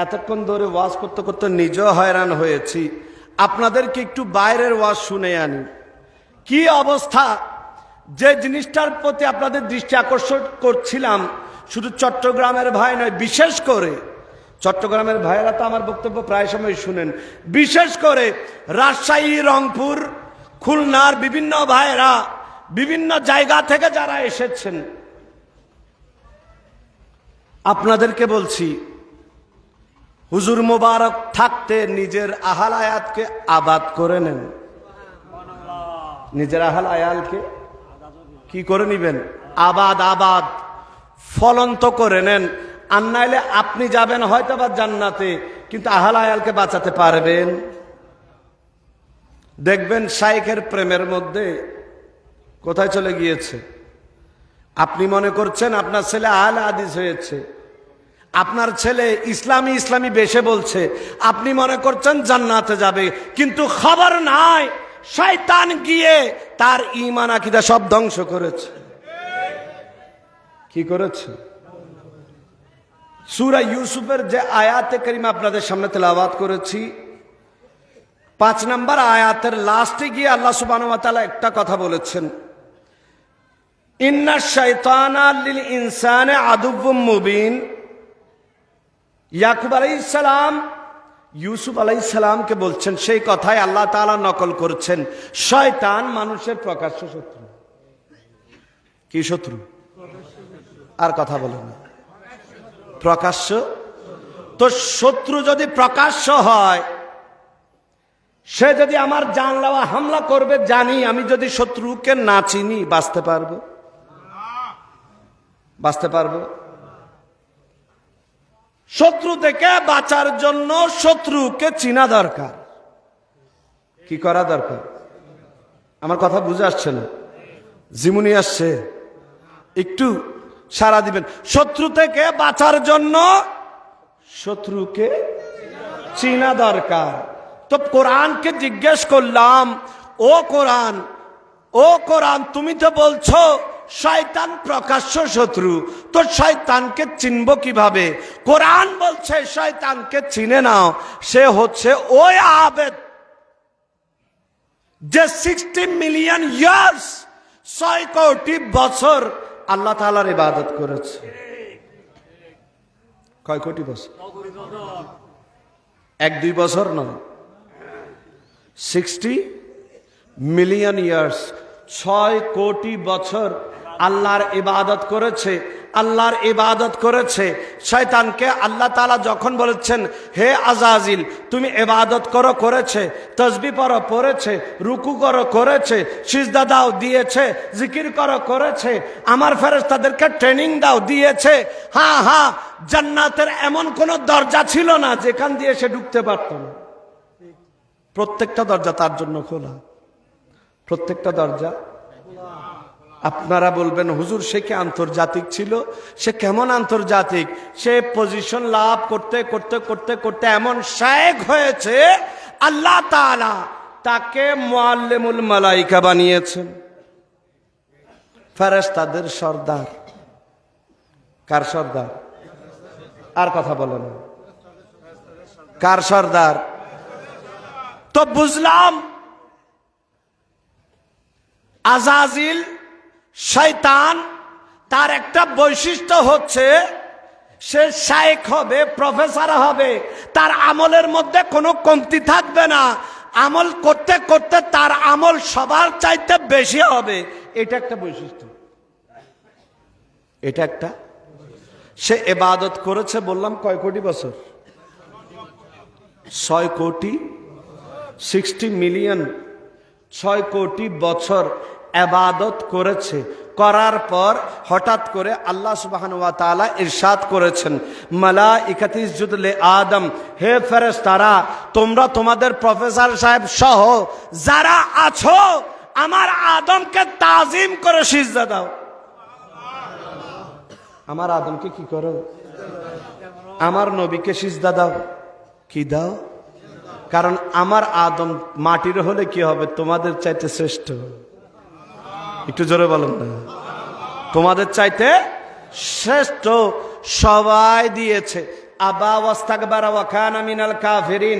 এতক্ষণ ধরে ওয়াজ করতে করতে নিজেও হয়রান হয়েছি, আপনাদেরকে একটু বাইরের ওয়াজ শুনে আনি। কি অবস্থা, যে জিনিসটার প্রতি আপনাদের দৃষ্টি আকর্ষণ করছিলাম, শুধু চট্টগ্রামের ভাই নয়, বিশেষ করে চট্টগ্রামের ভাইয়েরা তো আমার বক্তব্য প্রায় সময় শুনেন, বিশেষ করে রাজশাহী, রংপুর, খুলনার বিভিন্ন ভাইয়েরা, বিভিন্ন জায়গা থেকে যারা এসেছেন, আপনাদেরকে বলছি, হুজুর মোবারক থাকতে নিজের আহাল আয়াতকে আবাদ করে নেন। নিজের আহাল আয়ালকে কি করে নিবেন? আবাদ ফলন্ত করে নেন। আর নাইলে আপনি যাবেন হয়তো বা জান্নাতে, কিন্তু আহাল আয়ালকে বাঁচাতে পারবেন? দেখবেন শাইখের প্রেমের মধ্যে কোথায় চলে গিয়েছে। আপনি মনে করছেন আপনার ছেলে আহলে হাদিস হয়েছে, আপনার ছেলে ইসলামী বেশে বলছে, আপনি মনে করছেন জান্নাতে যাবে, কিন্তু খবর নাই শয়তান গিয়ে তার ঈমান আকীদা সব ধ্বংস করেছে। কি করেছে? সূরা ইউসুফের যে আয়াতে কারিমা আপনাদের সামনে তেলাওয়াত করেছি, 5 নম্বর আয়াতের লাস্টে গিয়ে আল্লাহ সুবহানাহু ওয়া তাআলা একটা কথা বলেছেন, ইন্নাশ শাইতানা লিল ইনসানি আদুউম মুবিন। ইয়াকুব আলাইহিস সালাম ইউসুফ আলাইহিস সালামকে বলছেন, সেই কথাই আল্লাহ তাআলা নকল করছেন, শয়তান মানুষের প্রকাশ্য শত্রু। কি শত্রু? আর কথা বলেন না, প্রকাশ্য। তো শত্রু যদি প্রকাশ্য হয়, সে যদি আমার জানলেওয়া হামলা করবে জানি, আমি যদি শত্রুকে না চিনি বাঁচতে পারবো? বাঁচতে পারবো? শত্রু থেকে বাঁচার জন্য শত্রুকে চিনা দরকার। কি করা দরকার? আমার কথা বুঝে আসছে না? জিমুনি আসছে? একটু সাড়া দিবেন। শত্রু থেকে বাঁচার জন্য শত্রুকে চিনা দরকার। তো কোরআনকে জিজ্ঞেস করলাম, ও কোরআন তুমি তো বলছো শয়তান প্রকাশ্য শত্রু, তো শয়তানকে চিনব কিভাবে? কোরআন বলছে শয়তানকে চিনে নাও, সে হচ্ছে ওই আবেদ যে 60 মিলিয়ন ইয়ার্স 6 কোটি বছর আল্লাহ তাআলার ইবাদত করেছে। কয় কোটি বছর? 1-2 বছর নয়, 60 মিলিয়ন ইয়ার্স 6 কোটি বছর আল্লাহর ইবাদত করেছে। আল্লাহর ইবাদত করেছে শয়তানকে আল্লাহ তাআলা যখন বলেছেন হে আজাজিল তুমি ইবাদত করো, করেছে, তাসবিহ পড়ো পড়েছে, রুকু করো করেছে, সিজদা দাও দিয়েছে, জিকির করো করেছে, আমার ফেরেশতাদেরকে ট্রেনিং দাও দিয়েছে। হ্যাঁ, জান্নাতের এমন কোন দরজা ছিল না যেখান দিয়ে সে ঢুকতে পারত না। প্রত্যেকটা দরজা তার জন্য খোলা, প্রত্যেকটা দরজা। আপনারা বলবেন হুজুর সে কি আন্তর্জাতিক ছিল? সে কেমন আন্তর্জাতিক? সে পজিশন লাভ করতে করতে করতে করতে এমন শায়েখ হয়েছে আল্লাহ তাআলা তাকে মুআল্লিমুল মালাইকা বানিয়েছেন, ফেরেশতাদের সর্দার। কার সর্দার? আর কথা বলেন, কার সর্দার? তো বুঝলাম আজাজিল শয়তান তার একটা বৈশিষ্ট্য হচ্ছে সে শায়েখ হবে, প্রফেসর হবে, তার আমলের মধ্যে কোনো কমতি থাকবে না, আমল করতে করতে তার আমল সবার চাইতে বেশি হবে। এটা একটা বৈশিষ্ট্য, এটা একটা। সে ইবাদত করেছে বললাম কয় কোটি বছর? 6 কোটি 60 মিলিয়ন 6 কোটি বছর ইবাদত করেছে। করার পর হঠাৎ করে আল্লাহ সুবহানাহু ওয়া তাআলা ইরশাদ করেছেন মালাইকাতি ইসজুদু লি আদম, হে ফেরেশতারা তোমরা তোমাদের প্রফেসর সাহেব সহ যারা আছো আমার আদমকে তাজিম করে সিজদা দাও। আমার আদমকে কি করো? আমার নবীকে সিজদা দাও। কি দাও? কারণ আমার আদম মাটির হলে কি হবে? তোমাদের চাইতে শ্রেষ্ঠ। একটু জোরে বলেন না, তোমাদের চাইতে শ্রেষ্ঠ। সবাই দিয়েছে। আবা ওয়াস্তাকবারা ওয়া কানা মিনাল কাফিরিন।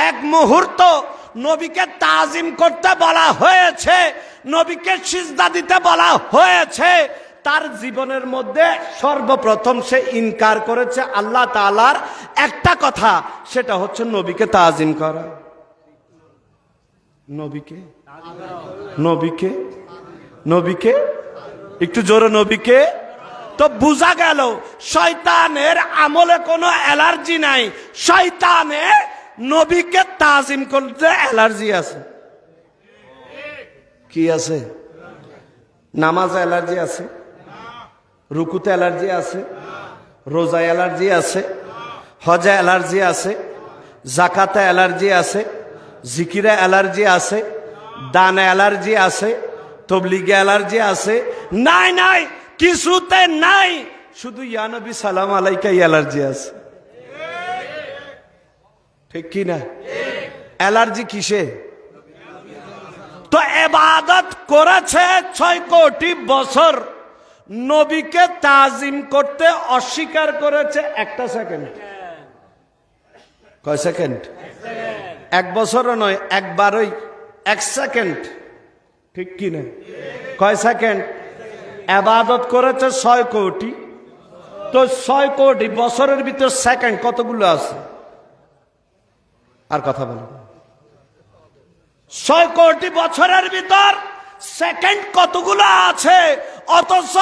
এক মুহূর্ত নবীকে তাজিম করতে বলা হয়েছে, নবীকে সিজদা দিতে বলা হয়েছে, তার জীবনের মধ্যে সর্বপ্রথম সে ইনকার করেছে আল্লাহ তাআলার একটা কথা, সেটা হচ্ছে নবীকে তাজিম করা। নবীকে একটু জোরে নবীকে। তো বোঝা গেল শয়তানের আমলে কোনো অ্যালার্জি নাই, শয়তানে নবীকে তাজিম করতে অ্যালার্জি আছে। কি আছে? নামাজে অ্যালার্জি আছে, রুকুতে অ্যালার্জি আছে, রোজায় অ্যালার্জি আছে, হজে অ্যালার্জি আছে, জাকাতে অ্যালার্জি আছে, জিকিরে অ্যালার্জি আছে, দানে অ্যালার্জি আছে, তবলিগে অ্যালার্জি আছে। নাই কিছুতে নাই, শুধু ইয়া নবী সালাম আলাইকা অ্যালার্জি আছে। ঠিক কি না? অ্যালার্জি কিসে? তো ইবাদত করেছে 6 কোটি বছর, নবীকে তাজিম করতে অস্বীকার করেছে একটা সেকেন্ড। কয় সেকেন্ড? 1 বছরও নয়, একবারই 1 সেকেন্ড। ঠিক কি না? কয় সেকেন্ড? ইবাদত করেছে 6 কোটি। তো 6 কোটি বছরের ভিতর সেকেন্ড কতগুলো আছে? আর কথা বলো, 6 কোটি বছরের ভিতর সেকেন্ড কতগুলো আছে? অথচ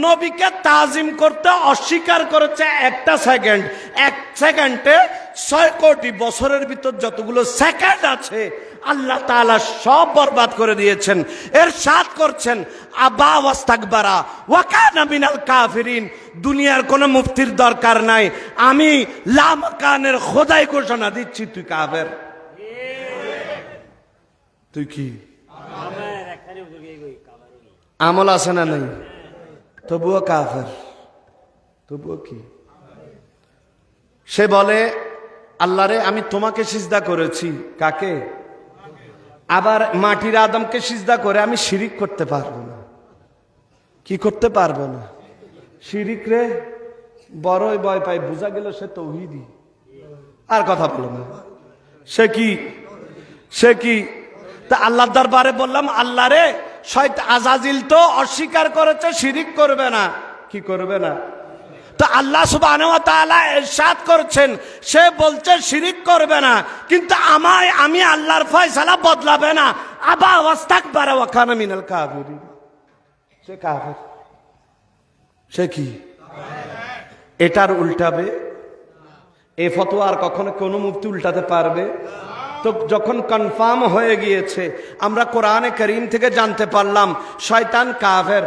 নবীকে তাজিম করতে অস্বীকার করেছে একটা সেকেন্ড। 1 সেকেন্ডে 6 কোটি বছরের ভিতর যতগুলো সেকেন্ড আছে আল্লাহ তাআলা সব বরবাদ করে দিয়েছেন। ইরশাদ করছেন আবা ওয়াস্তাকবারা ওয়া কানা মিনাল কাফিরিন। দুনিয়ার কোনো মুফতির দরকার নাই, আমি লামাকানের খোদাই ঘোষণা দিচ্ছি, তুই কাফের। তুই কি আমল আছে না নাই? তবুও কাফের। তবুও কি সে বলে আল্লাহরে আমি তোমাকে সিজদা করেছি, কাকে? আবার মাটির আদমকে সিজদা করে আমি শিরিক করতে পারবো না। কি করতে পারবো না? শিরিক রে বড়ই ভয় পাই। বোঝা গেল সে তৌহিদি। আর কথা বলো না। সে কি তা আল্লাহর দরবারে বললাম আল্লাহ রে শয়তান আজাজিল তো অস্বীকার করেছে, শিরিক করবে না। কি করবে না? তো আল্লাহ সুবহানাহু ওয়া তাআলা ইরশাদ করছেন, সে বলছে শিরিক করবে না, কিন্তু আমি আল্লাহর ফয়সালা বদলাবে না। আবা ওয়াস্তাকবারা ওয়া কানা মিনাল কাফিরিন। সে কাফের। সে কি? এটার উল্টাবে? এই ফতোয়া আর কখনো কোনো মুফতি উল্টাতে পারবে? তো যখন কনফার্ম হয়ে গিয়েছে, আমরা কোরআনে কারীম থেকে জানতে পারলাম শয়তান কাফের।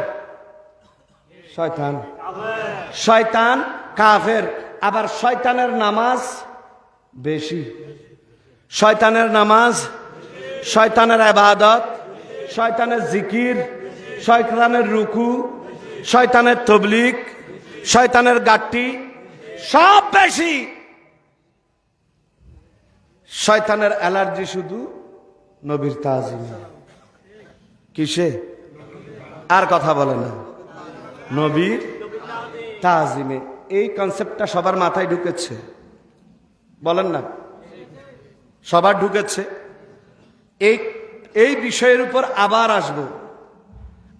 শয়তান কাফের। আবার শয়তানের নামাজ বেশি, শয়তানের নামাজ, শয়তানের ইবাদত, শয়তানের জিকির, শয়তানের রুকু, শয়তানের তবলিগ, শয়তানের গাট্টি সব বেশি। শয়তানের অ্যালার্জি শুধু নবীর তাজিমে। কিসে? আর কথা বলে না। নবীর তাজিমে। এই কনসেপ্টটা সবার মাথায় ঢুকেছে? বলেন না। সবার ঢুকেছে। এই বিষয়ের উপর আবার আসব।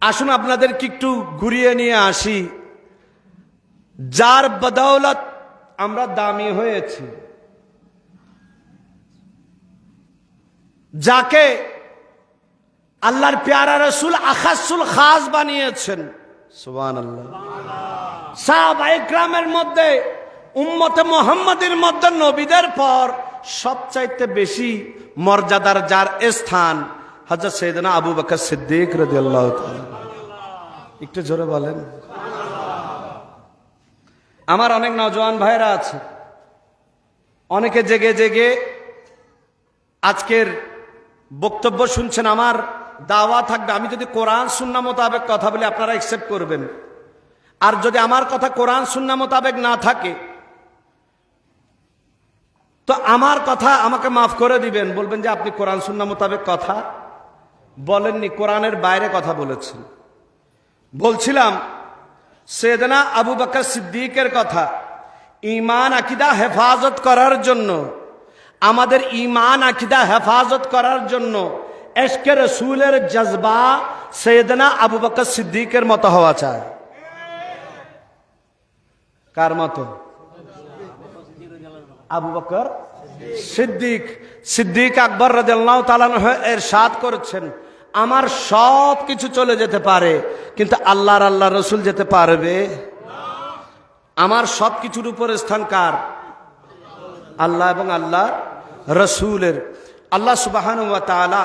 আসুন আপনাদেরকে একটু ঘুরিয়ে নিয়ে আসি। যার বদৌলত আমরা দামি হয়েছি, যাকে আল্লাহর প্যারা রাসূল আখাসুল খাস বানিয়েছেন, সুবহানাল্লাহ। সাহাবায়ে কেরামের মধ্যে, উম্মতে মুহাম্মাদের মধ্যে নবীদের পর সবচাইতে বেশি মর্যাদার যার স্থান, হযরত সাইয়েদনা আবু বকর সিদ্দিক রাদিয়াল্লাহু তাআলা। একটু জোরে বলেন। আমার অনেক নওজোয়ান ভাইরা আছে, অনেকে জেগে জেগে আজকের বক্তব্য শুনছেন। আমার দাওয়া থাকবে, আমি যদি কোরআন সুন্নাহ মোতাবেক কথা বলি আপনারা অ্যাকসেপ্ট করবেন, আর যদি আমার কথা কোরআন সুন্নাহ মোতাবেক না থাকে তো আমার কথা আমাকে মাফ করে দিবেন, বলবেন যে আপনি কোরআন সুন্নাহ মোতাবেক কথা বলেননি, কোরআনের বাইরে কথা বলেছেন। বলছিলাম সাইয়েদনা আবু বকর সিদ্দিকের কথা। ঈমান আকীদা হেফাজত করার জন্য, আমাদের ঈমান আকীদা হেফাজত করার জন্য ইশকে রাসূলের জজবা সাইয়েদনা আবু বকর সিদ্দিকের মতো হওয়া চাই। কার মতো? আবু বকর সিদ্দিক। সিদ্দিক আকবর রাদিয়াল্লাহু তাআলা আনহু ইরশাদ করেছেন, আমার সব কিছু চলে যেতে পারে কিন্তু আল্লাহর রাসূল যেতে পারবে? আমার সব কিছুর উপর স্থান কার? আল্লাহ এবং আল্লাহ রসুলের। আল্লাহ সুবহানাহু ওয়া তাআলা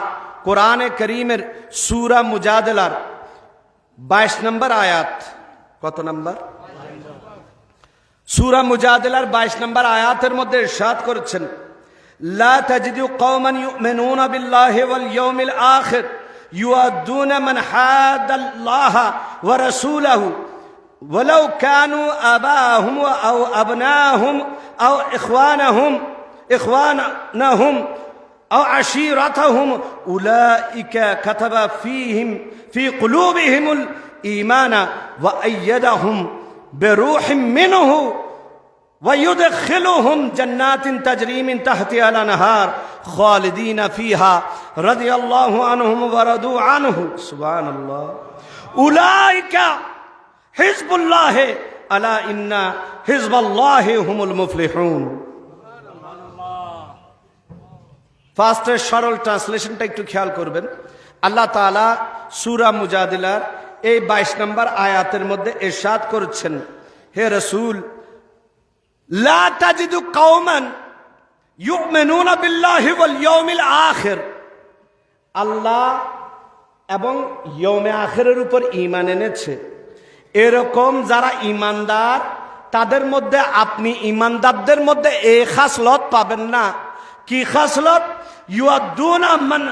কোরআনে কারীমের সূরা মুজাদিলার 22 নম্বর আয়াত, কত নম্বর? সূরা মুজাদিলার 22 নম্বর আয়াতের মধ্যে ইরশাদ করেছেন, লা তাজিদু কওমান ইউমিনুনা বিল্লাহি ওয়াল ইয়াউমিল আখির ইউআদ্দুনা মান হাদাল্লাহ ওয়া রাসূলাহু ওয়ালাউ কানু আবাহুম আও আবনাহুম আও ইখওয়ানাহুম আও আশীরাতাহুম উলাইকা কাতাবা ফি কুলুবিহিমুল ঈমানা ওয়া আইয়াদাহুম বিরূহিম মিনহু ওয়া ইউদখিলুহুম জান্নাতিন তাজরি মিন তাহতিহা আল আনহার খালিদিনা ফিহা রাদিয়াল্লাহু আনহুম ওয়া রাদু আনহু। সুবহানাল্লাহ। উলাইকা হিজবুল্লাহ আলা ইন্না হিজবাল্লাহি হুমুল মুফলিহুন। ফার্স্টের সরল ট্রান্সলেশনটা একটু খেয়াল করবেন। আল্লাহ তাআলা সূরা মুজাদিলার এই 22 নম্বর আয়াতের মধ্যে ইরশাদ করেছেন, হে রাসূল, লা তাজিদু কওমান ইউমিনুনা বিল্লাহি ওয়াল ইয়াউমিল আখির, আল্লাহ এবং ইয়াউমে আখিরের উপর ঈমান এনেছে এরকম যারা ঈমানদার, তাদের মধ্যে আপনি ঈমানদারদের মধ্যে এই খাসলত পাবেন না। কি খাসলত? ইউআদ্দুনা মান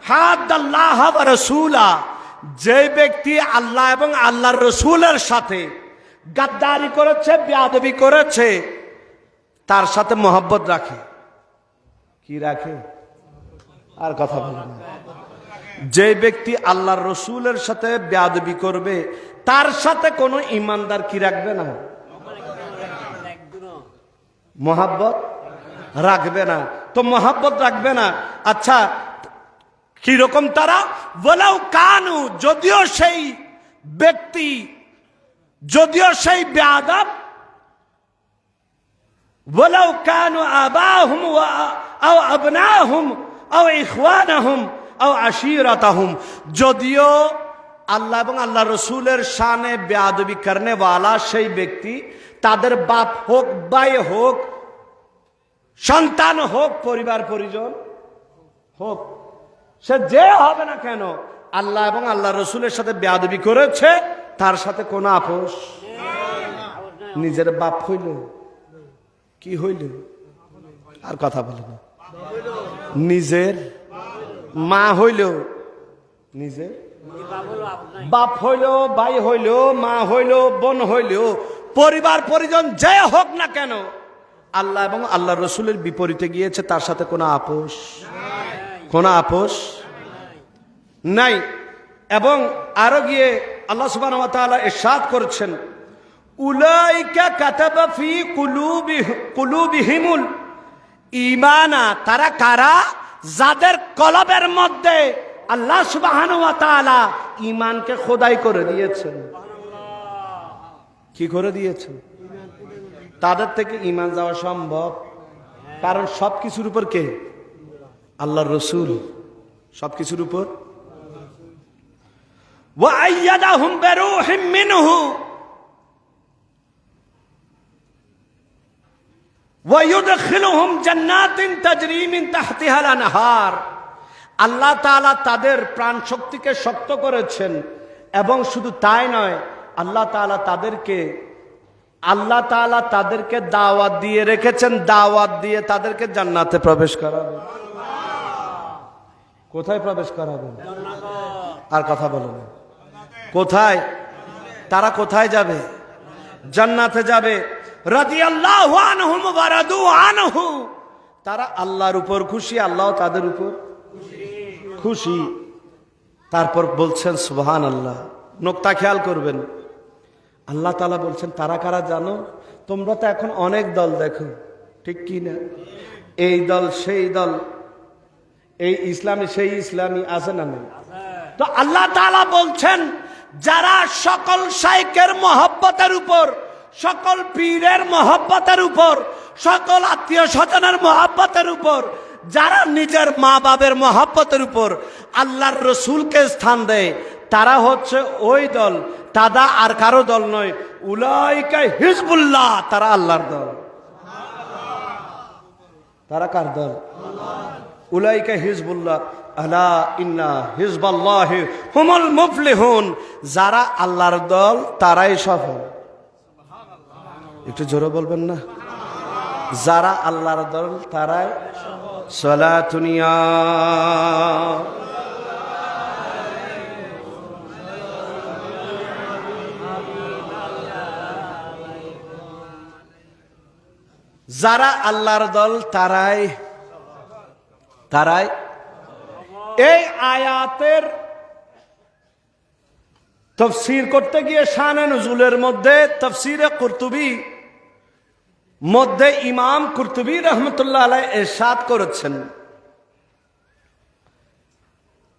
হাদাল্লাহ ওয়া রাসূলা, যে ব্যক্তি আল্লাহ এবং আল্লাহর রসুলের সাথে গাদ্দারি করেছে, বেয়াদবি করেছে, তার সাথে মহব্বত রাখে। কি রাখে? আর কথা বলে না। যে ব্যক্তি আল্লাহর রসুলের সাথে বেয়াদবি করবে, তার সাথে কোনো ইমানদার কি রাখবে না? মহব্বত রাখবে না। তো মহব্বত রাখবে না। আচ্ছা, কিরকম তারা? বলেও কানু, যদিও সেই ব্যক্তি, যদিও সেই বেয়াদব, বলেও কানু আবাহুম আও আবনাহুম আও ইখওয়ানাহুম আও আশিরাতাহুম, যদিও আল্লাহ এবং আল্লাহ রসুলের শানে বেয়াদবি করনে ওয়ালা সেই ব্যক্তি, তাদের বাপ হোক, ভাই হোক, সন্তান হোক, পরিবার পরিজন হোক, সে যে হবে না কেন, আল্লাহ এবং আল্লাহ রসুলের সাথে বেয়াদবি করেছে, তার সাথে কোনো আপোষ। নিজের বাপ হইল, কি হইল? আর কথা বলে না। নিজের মা হইল, নিজের বাপ হইল, ভাই হইল, মা হইল, বোন হইল, পরিবার পরিজন যে হোক না কেন, আল্লাহ এবং আল্লাহ রসুলের বিপরীতে গিয়েছে, তার সাথে কোনো আপোষ, কোনো আপোষ নাই। এবং আরো গিয়ে আল্লাহ সুবহানাহু ওয়া তাআলা ইরশাদ করেছেন, উলাইকা কাতাবা ফি কুলুবিহিমুল ঈমানা, তারা কারা? যাদের কলবের মধ্যে আল্লাহ সুবহানাহু ওয়া তাআলা ঈমানকে খোদাই করে দিয়েছেন। কি করে দিয়েছেন? তাদের থেকে ঈমান যাওয়া সম্ভব, কারণ সবকিছুর উপর কে? আল্লাহর রসুল। সবকিছুর উপর। ওয়া আইয়াদাহুম বিরূহিম মিনহু ওয়া ইউদখিলুহুম জান্নাতিন তাজরি মিন তাহতিহাল আনহার, আল্লাহ তাআলা তাদের প্রাণ শক্তিকে শক্ত করেছেন। এবং শুধু তাই নয়, আল্লাহ তাআলা তাদেরকে দাওয়াত দিয়ে রেখেছেন, দাওয়াত দিয়ে তাদেরকে জান্নাতে প্রবেশ করাবেন। কোথায় প্রবেশ করাবেন? আর কথা বলেন, কোথায়? তারা কোথায় যাবে? জান্নাতে যাবে। রাদিয়াল্লাহু আনহুম ওয়া রাদু আনহু, তারা আল্লাহর উপর খুশি, আল্লাহ তাদের উপর খুশি। তারপর বলছেন সুবহানাল্লাহ। নোকতা খেয়াল করবেন, আল্লাহ তাআলা বলছেন তারা কারা জানো? তোমরা তো এখন অনেক দল দেখো, ঠিক কি না? এই দল, সেই দল, এই ইসলামী, সেই ইসলামী, আছে না নেই? তো আল্লাহ তাআলা বলছেন, যারা সকল শাইখের মহব্বতের উপর, সকল পীরের মহব্বতের উপর, সকল আত্মীয় স্বজনের মহব্বতের উপর, যারা নিজের মা বাবের মহব্বতের উপর আল্লাহর রসুলকে স্থান দেয়, তারা হচ্ছে ওই দল। তারা আর কারো দল নয়। উলাইকা হিজবুল্লাহ, তারা আল্লাহর দল। তারা কার দল? উলাইকা হিজবুল্লাহ, আলা ইন্না হিজবাল্লাহি হুমুল মুফলিহুন, যারা আল্লাহর দল তারাই সফল। একটু জোরে বলবেন না? যারা আল্লাহর দল তারাই সালাতুনিয়া। যারা আল্লাহর দল তারাই এই আয়াতের তাফসীর করতে গিয়ে শানে নুজুলের মধ্যে তাফসীরে কুরতুবী মধ্যে ইমাম কুরতুবী রাহমাতুল্লাহ আলাইহি ইরশাদ করেছেন,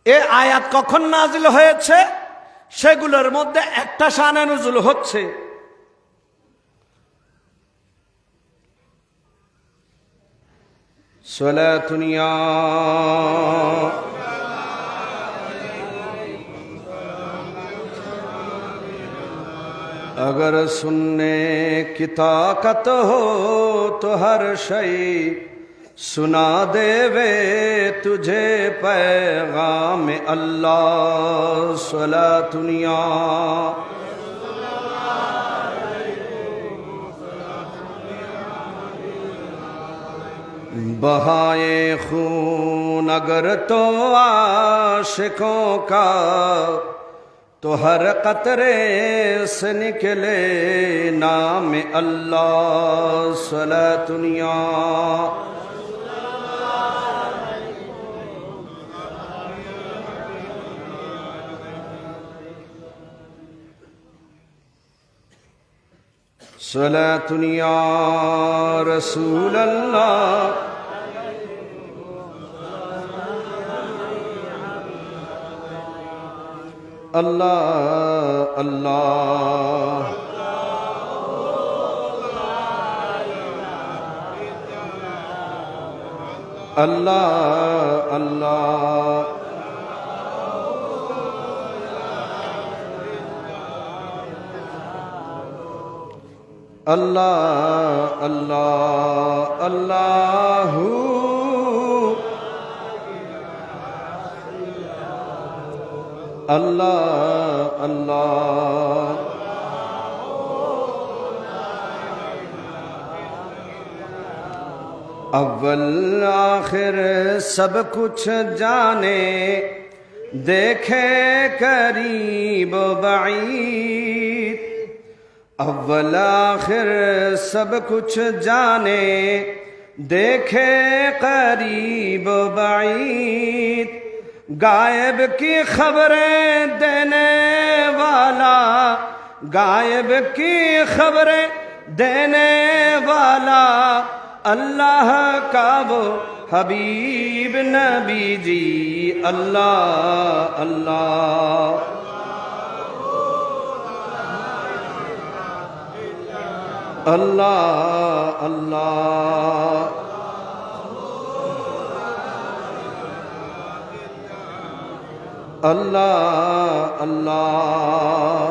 এই আয়াত কখন নাজিল হয়েছে? সেগুলোর মধ্যে একটা শানে নুজুল হচ্ছে সালাতুনিয়া। अगर सुनने की ताकत हो तो हर शय सुना देवे तुझे पैगाम अल्लाह सलातुनिया। बहाए खून अगर तो आशिकों का तो हर कतरे से निकले नाम अल्लाह सलातुनिया। सलातुनिया रसूल अल्लाह। अल्लाह अल्लाह अल्लाह अल्लाह अल्लाह अल्लाह अल्लाहू अल्लाह अल्लाह अव्वल आखिर सब कुछ जाने, देखे करीब बईद। अव्वल आखिर सब कुछ जाने, देखे करीब बईद। गायब की खबरें देने वाला, गायब की खबरें देने वाला अल्लाह का वो हबीब नबी जी। अल्लाह अल्लाह अल्लाह अल्लाह अल्लाह अल्लाह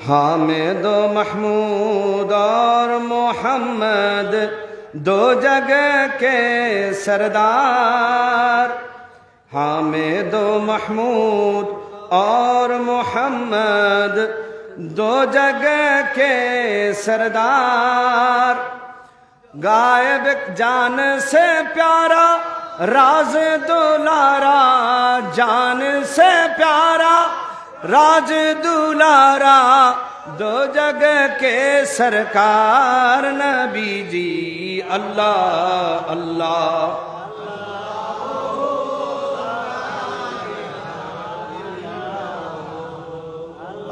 हामिद महमूद और मोहम्मद दो जगह के सरदार। हामिद महमूद और मोहम्मद दो जगह के सरदार। गायब जान से प्यारा राज दुलारा, जान से प्यारा राज दुलारा। दो जगह के सरकार नबी जी। अल्लाह अल्लाह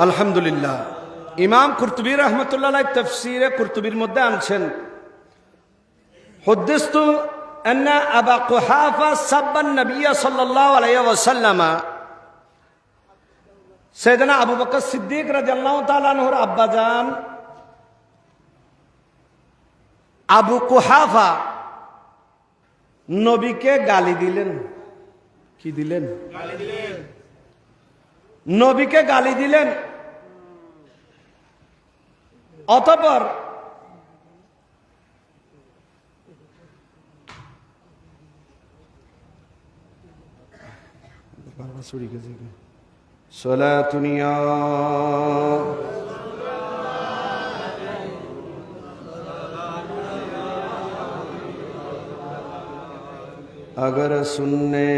আলহামদুলিল্লাহ। ইমাম কুরতুবী রাহমাতুল্লাহ আলাইহি তাফসীরে কুরতুবীর মধ্যে আনছেন, হুদ্দিসতু আন্না আবা কুহাফা সাব্বান নবী সাল্লাল্লাহু আলাইহি ওয়াসাল্লাম। সাইয়েদনা আবু বকর সিদ্দিক রাদিয়াল্লাহু তাআলা আনহুর আব্বাজান আবু কুহাফা নবীকে গালি দিলেন। কি দিলেন? গালি দিলেন। নবীকে গালি দিলেন। অতঃপর সলাতুনিয়া अगर सुनने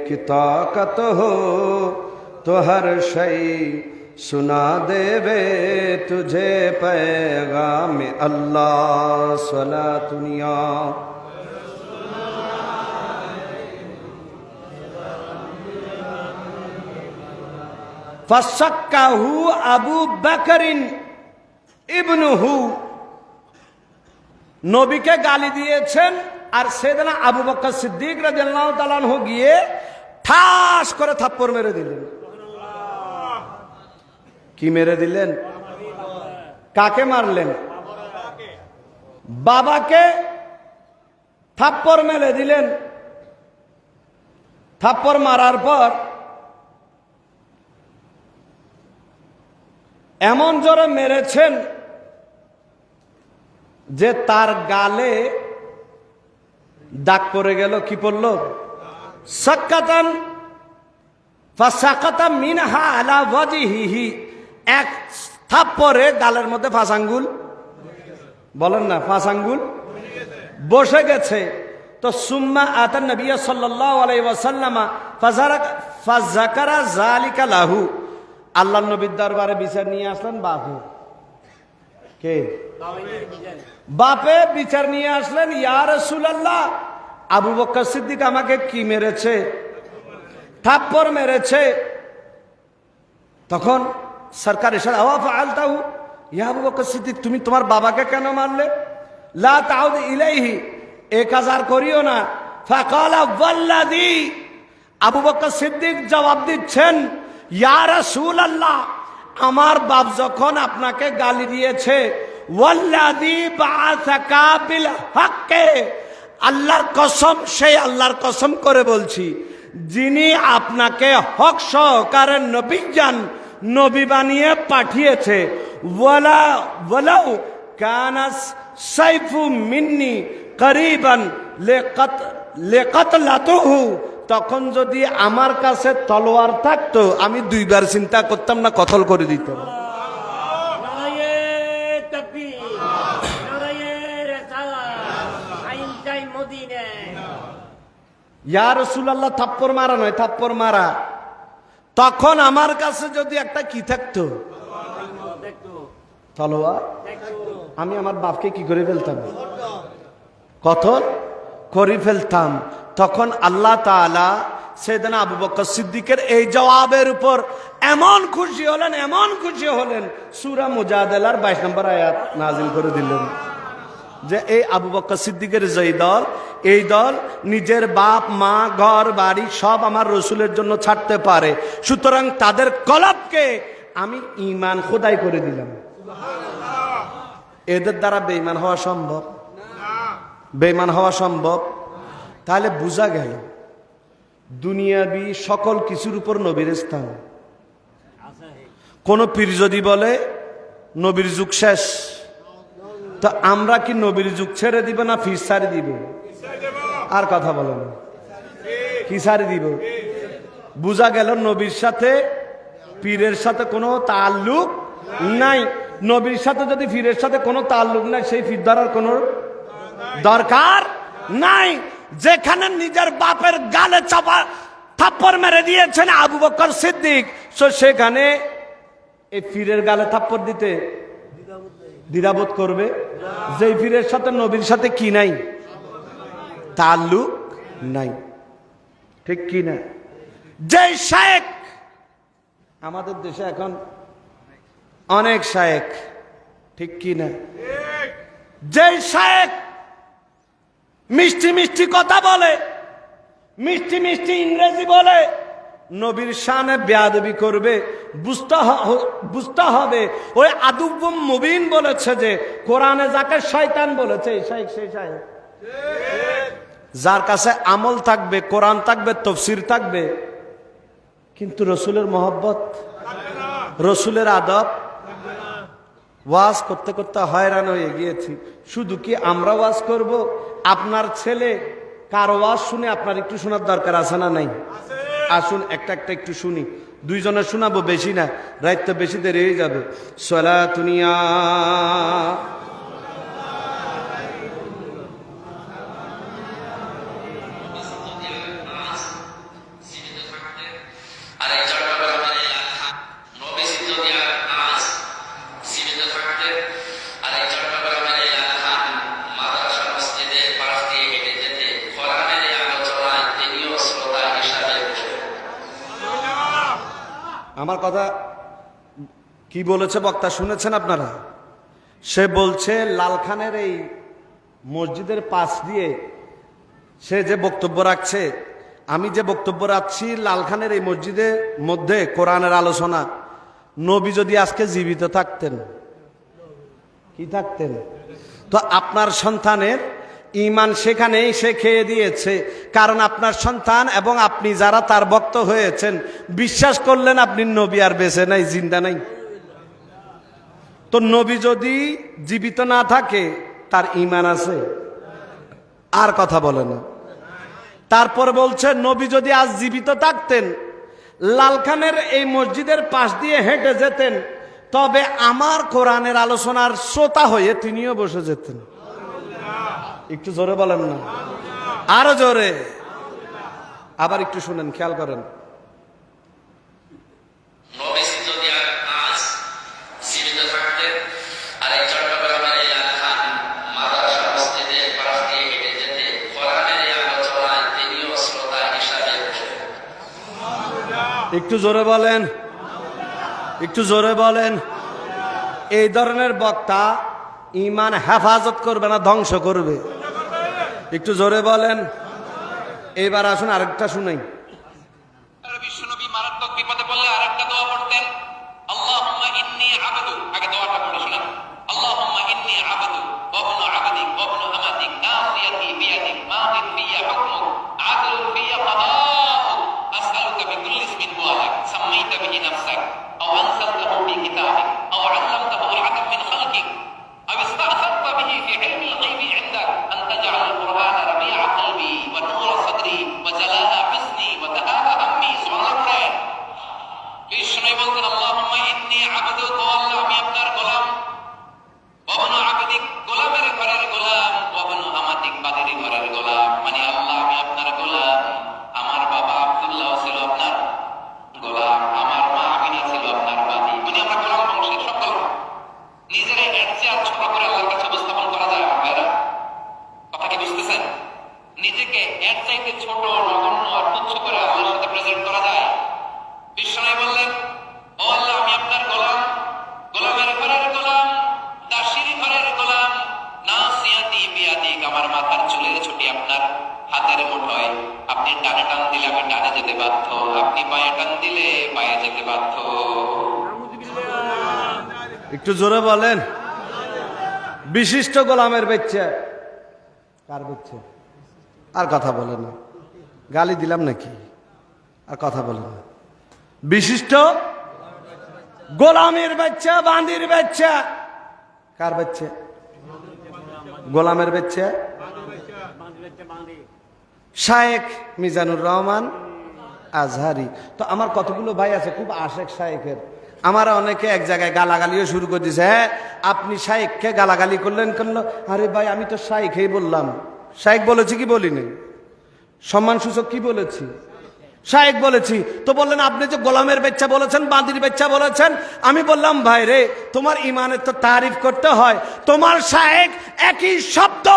की ताकत हो तो हर शय सुना देवे तुझे पैगाम अल्लाह सलातुनिया। फसक्काहु अबू बकरिन इब्नुहु। নবীকে গালি দিয়েছেন আর সেদিন আবু বকর সিদ্দিক রাদিয়াল্লাহু তাআলা আনহু গিয়ে ঠাস করে থাপ্পড় মেরে দিলেন। কি মেরে দিলেন? কাকে মারলেন? বাবাকে থাপ্পড় মেরে দিলেন। থাপ্পড় মারার পর এমন জোরে মেরেছেন যে তার গালে দাগ পড়ে গেল। কি পড়ল? সাক্কাতান ফাসাকাতা মিনহা আলা ওয়াজহিহি। এক থাপ্পড়ে গালের মধ্যে 5 আঙ্গুল, বলেন না 5 আঙ্গুল বসে গেছে। তো সুম্মা আতান নবী সাল্লাল্লাহু আলাইহি ওয়াসাল্লাম ফাযাকারা যালিকা লাহু, আল্লাহর নবীর দরবারে বিচার নিয়ে আসলেন বাপে। কে? বাপে বিচার নিয়ে আসলেন, ইয়া রাসূলুল্লাহ, আবু বকর সিদ্দিক আমাকে কি মেরেছে? থাপ্পড় মেরেছে। তখন সরকার ইশারা, ওয়া ফাআলতাহু, ইয়া আবু বকর সিদ্দিক, তুমি তোমার বাবাকে কেন মারলে? লা তাউদ ইলাইহি, এ কাজ আর করিও না। ফাকালা ওয়াল্লাযী, আবু বকর সিদ্দিক জবাব দিচ্ছেন, ইয়া রাসূলুল্লাহ, আমার বাপ যখন আপনাকে গালি দিয়েছে, ওয়াল্লাযী বাআসাকা বিল হাক্কে, আল্লাহর কসম, সেই আল্লাহর কসম করে বলছি, যিনি আপনাকে হক সহকারে নবীজান নবী বানিয়ে পাঠিয়েছে, ওয়ালাউ কানাস সাইফু মিন্নি করিবান লিকাতলাতুহু, তখন যদি আমার কাছে তলোয়ার থাকতো আমি দুইবার চিন্তা করতাম না, কতল করে দিতাম। ইয়া রাসূলুল্লাহ, থাপ্পড় মারা নয়, থাপ্পড় মারা। তখন আমার কাছে যদি একটা কি থাকতো, তলোয়ার, আমি আমার বাপকে কি করে ফেলতাম, কতল করে ফেলতাম। তখন আল্লাহ তাআলা সাইয়েদনা আবু বকর সিদ্দিকের এই জবাবের উপর এমন খুশি হলেন, এমন খুশি হলেন, সূরা মুজাদালার 22 নম্বর আয়াত নাযিল করে দিলেন যে এই আবু বকর সিদ্দিকের যেই দল, এই দল নিজের বাপ মা ঘর বাড়ি সব আমার রসুলের জন্য ছাড়তে পারে, সুতরাং তাদের কলবকে আমি ঈমান খোদাই করে দিলাম। এদের দ্বারা বেঈমান হওয়া সম্ভব? বেঈমান হওয়া সম্ভব? তাহলে বোঝা গেল দুনিয়াবি সকল কিছুর উপর নবীর স্থান। কোন পীর যদি বলে নবীর যুগ শেষ, তো আমরা কি নবীর যুগ ছেড়ে দিব না পীর ছাড়ি দিব? আর কথা বলেন, কি ছাড়ি দিব? বোঝা গেল নবীর সাথে পীরের সাথে কোনো তাল্লুক নাই। নবীর সাথে যদি পীরের সাথে কোনো তাল্লুক নাই, সেই পীর ধরার কোনো দরকার নাই। যেখানে নিজের বাপের গালে চাপা থাপ্পড় মেরে দিয়েছেন আবু বকর সিদ্দিক, সেখানে এই পীরের গালে থাপ্পড় দিতে দ্বিধাবোধ করবে? যেই পীরের সাথে নবীর সাথে কি নাই, তাল্লুক নাই, ঠিক কি না? যেই শায়েখ, আমাদের দেশে এখন অনেক শায়েখ, ঠিক কি না? যেই শায়েখ মিষ্টি মিষ্টি কথা বলে, মিষ্টি মিষ্টি ইংরেজি বলে, নবীর শানে বেয়াদবি করবে, বুঝতে হবে ওই আদুব্বুম মুবিন বলেছে যে কোরআনে যাকে শয়তান বলেছে, এই শায়েখ সেই শায়েখ। যার কাছে আমল থাকবে, কোরআন থাকবে, তাফসীর থাকবে, কিন্তু রসুলের মহব্বত, রসুলের আদব। ওয়াজ করতে করতে হয়রান হয়ে গিয়েছি। শুধু কি আমরা ওয়াজ করব? আপনার ছেলে কার ওয়াজ শুনে আপনার একটু শোনার দরকার আছে না নাই? আসুন একটা একটা একটু শুনি, দুইজনে শোনাবো, বেশি না, রাত তো বেশি দেরি হয়ে যাবে। সালাতুনিয়া আমার কথা কি বলেছে বক্তা শুনেছেন আপনারা? সে বলছে লালখানের এই মসজিদের পাশ দিয়ে সে যে বক্তব্য রাখছে, আমি যে বক্তব্য রাখছি, লালখানের এই মসজিদের মধ্যে কোরআনের আলোচনা। নবী যদি আজকে জীবিত থাকতেন, কি থাকতেন, তো আপনার সন্তানের ঈমান সেখানেই সে খেয়ে দিয়েছে। কারণ আপনার সন্তান এবং আপনি যারা তার ভক্ত হয়েছেন বিশ্বাস করলেন আপনি নবী আর বেঁচে নাই, জিন্দা নাই। তো নবী যদি জীবিত না থাকে তার ঈমান আছে? আর কথা বলে না। তারপর বলছে নবী যদি আজ জীবিত থাকতেন, লালখানের এই মসজিদের পাশ দিয়ে হেঁটে যেতেন, তবে আমার কোরআনের আলোচনার শ্রোতা হয়ে তিনিও বসে যেতেন। একটু জোরে বলেন না? আরো জোরে। আবার একটু শুনেন, খেয়াল করেন। একটু জোরে বলেন, একটু জোরে বলেন। এই ধরনের বক্তা ঈমান হেফাজত করবে না ধ্বংস করবে? একটু জোরে বলেন। এবার আসুন আরেকটা শুনাই। বিশ্বনবী মারাত্মক বিপদে পড়লে আরেকটা দোয়া পড়তেন, আল্লাহুম্মা ইন্নী আবদু। আগে দোয়াটা পড়ে শুনেন, আল্লাহুম্মা ইন্নী আবদু ওয়া ইবনু আবদিক ওয়া ইবনু আমাতিক নাসিয়াতি বিয়াদিক মাদিন ফিয়া হুকমুক আদলুন ফিয়া কাদাউক আসআলুকা বিকুল্লি ইসমিন হুয়া লাক সাম্মাইতা বিহি নাফসাক আও আনসালতাহু ফি কিতাবিক আও আল্লামতাহু আহাদাম মিন খালকিক আও ইসতা'সারতা বিহি ফি ইলমিল গায়বি ইনদাক আন তাজআলাল কুরআনা রাবি'a কলবি ওয়া নূরা সাদরি ওয়া জালাআ হুসনি ওয়া দাহা'a হাম্মি। সুবহানাল্লাহ। বিষ্ণু বলতেন, আল্লাহুম্মা ইন্নী আবদুক, ও আল্লাহ আমি আপনার গোলাম, ওয়া ইবনু আবদিক গোলামের ঘরের গোলাম, ওয়া ইবনু আমাতিক বাদীর ঘরের গোলাম। মানে আল্লাহ আমি আপনার গোলাম। আমার বাবা আব্দুল্লাহ ছিল আপনার গোলাম, আমার মা আমিনা ছিল আপনার বাদী। মানে আমরা গোলাম বংশের সব গোলাম। নিজেরা এর চেয়ে আর ছোট করে আল্লাহর কাছে উপস্থাপন করা যায় আপনারা? কথা কি বুঝতেছেন? নিজেকে এর চাইতে ছোট, নগণ্য আর তুচ্ছ করে আল্লাহর সাথে প্রেজেন্ট করা যায়? বিষ্ণু বললেন, ও আল্লাহ আমি আপনার গোলাম, গোলামের ঘরের গোলাম, দাসীর ঘরের গোলাম, নাসিয়াতি বিয়াদিক আমার মাথার চুলের ছুটি আপনার হাতের মুঠোয়। আপনি ডানে টান দিলে আমি ডানে যেতে বাধ্য, আপনি বাঁয়ে টান দিলে বাঁয়ে যেতে বাধ্য। একটু জোরে বলেন। বিশিষ্ট গোলামের বাচ্চা কার বাচ্চা? আর কথা বলে না, গালি দিলাম নাকি? আর কথা বলে না। বিশিষ্ট গোলামের বাচ্চা, বান্দির বাচ্চা। কার বাচ্চা? গোলামের বাচ্চা। শায়েখ মিজানুর রহমান আজহারি। তো আমার কতগুলো ভাই আছে খুব আশেক শায়েখের, আমার অনেকে এক জায়গায় গালাগালিও শুরু করে দিয়েছে। হ্যাঁ, আপনি শায়েখকে গালাগালি করলেন কেন? আরে ভাই আমি তো শায়েখই বললাম। শায়েখ বলেছি কি বলিনি? সম্মানসূচক কি বলেছি? শায়েখ বলেছি। তো বললেন আপনি যে গোলামের বাচ্চা বলেছেন, বান্দির বাচ্চা বলেছেন। আমি বললাম ভাই রে, তোমার ইমানের তো তারিফ করতে হয়। তোমার শায়েখ একই শব্দ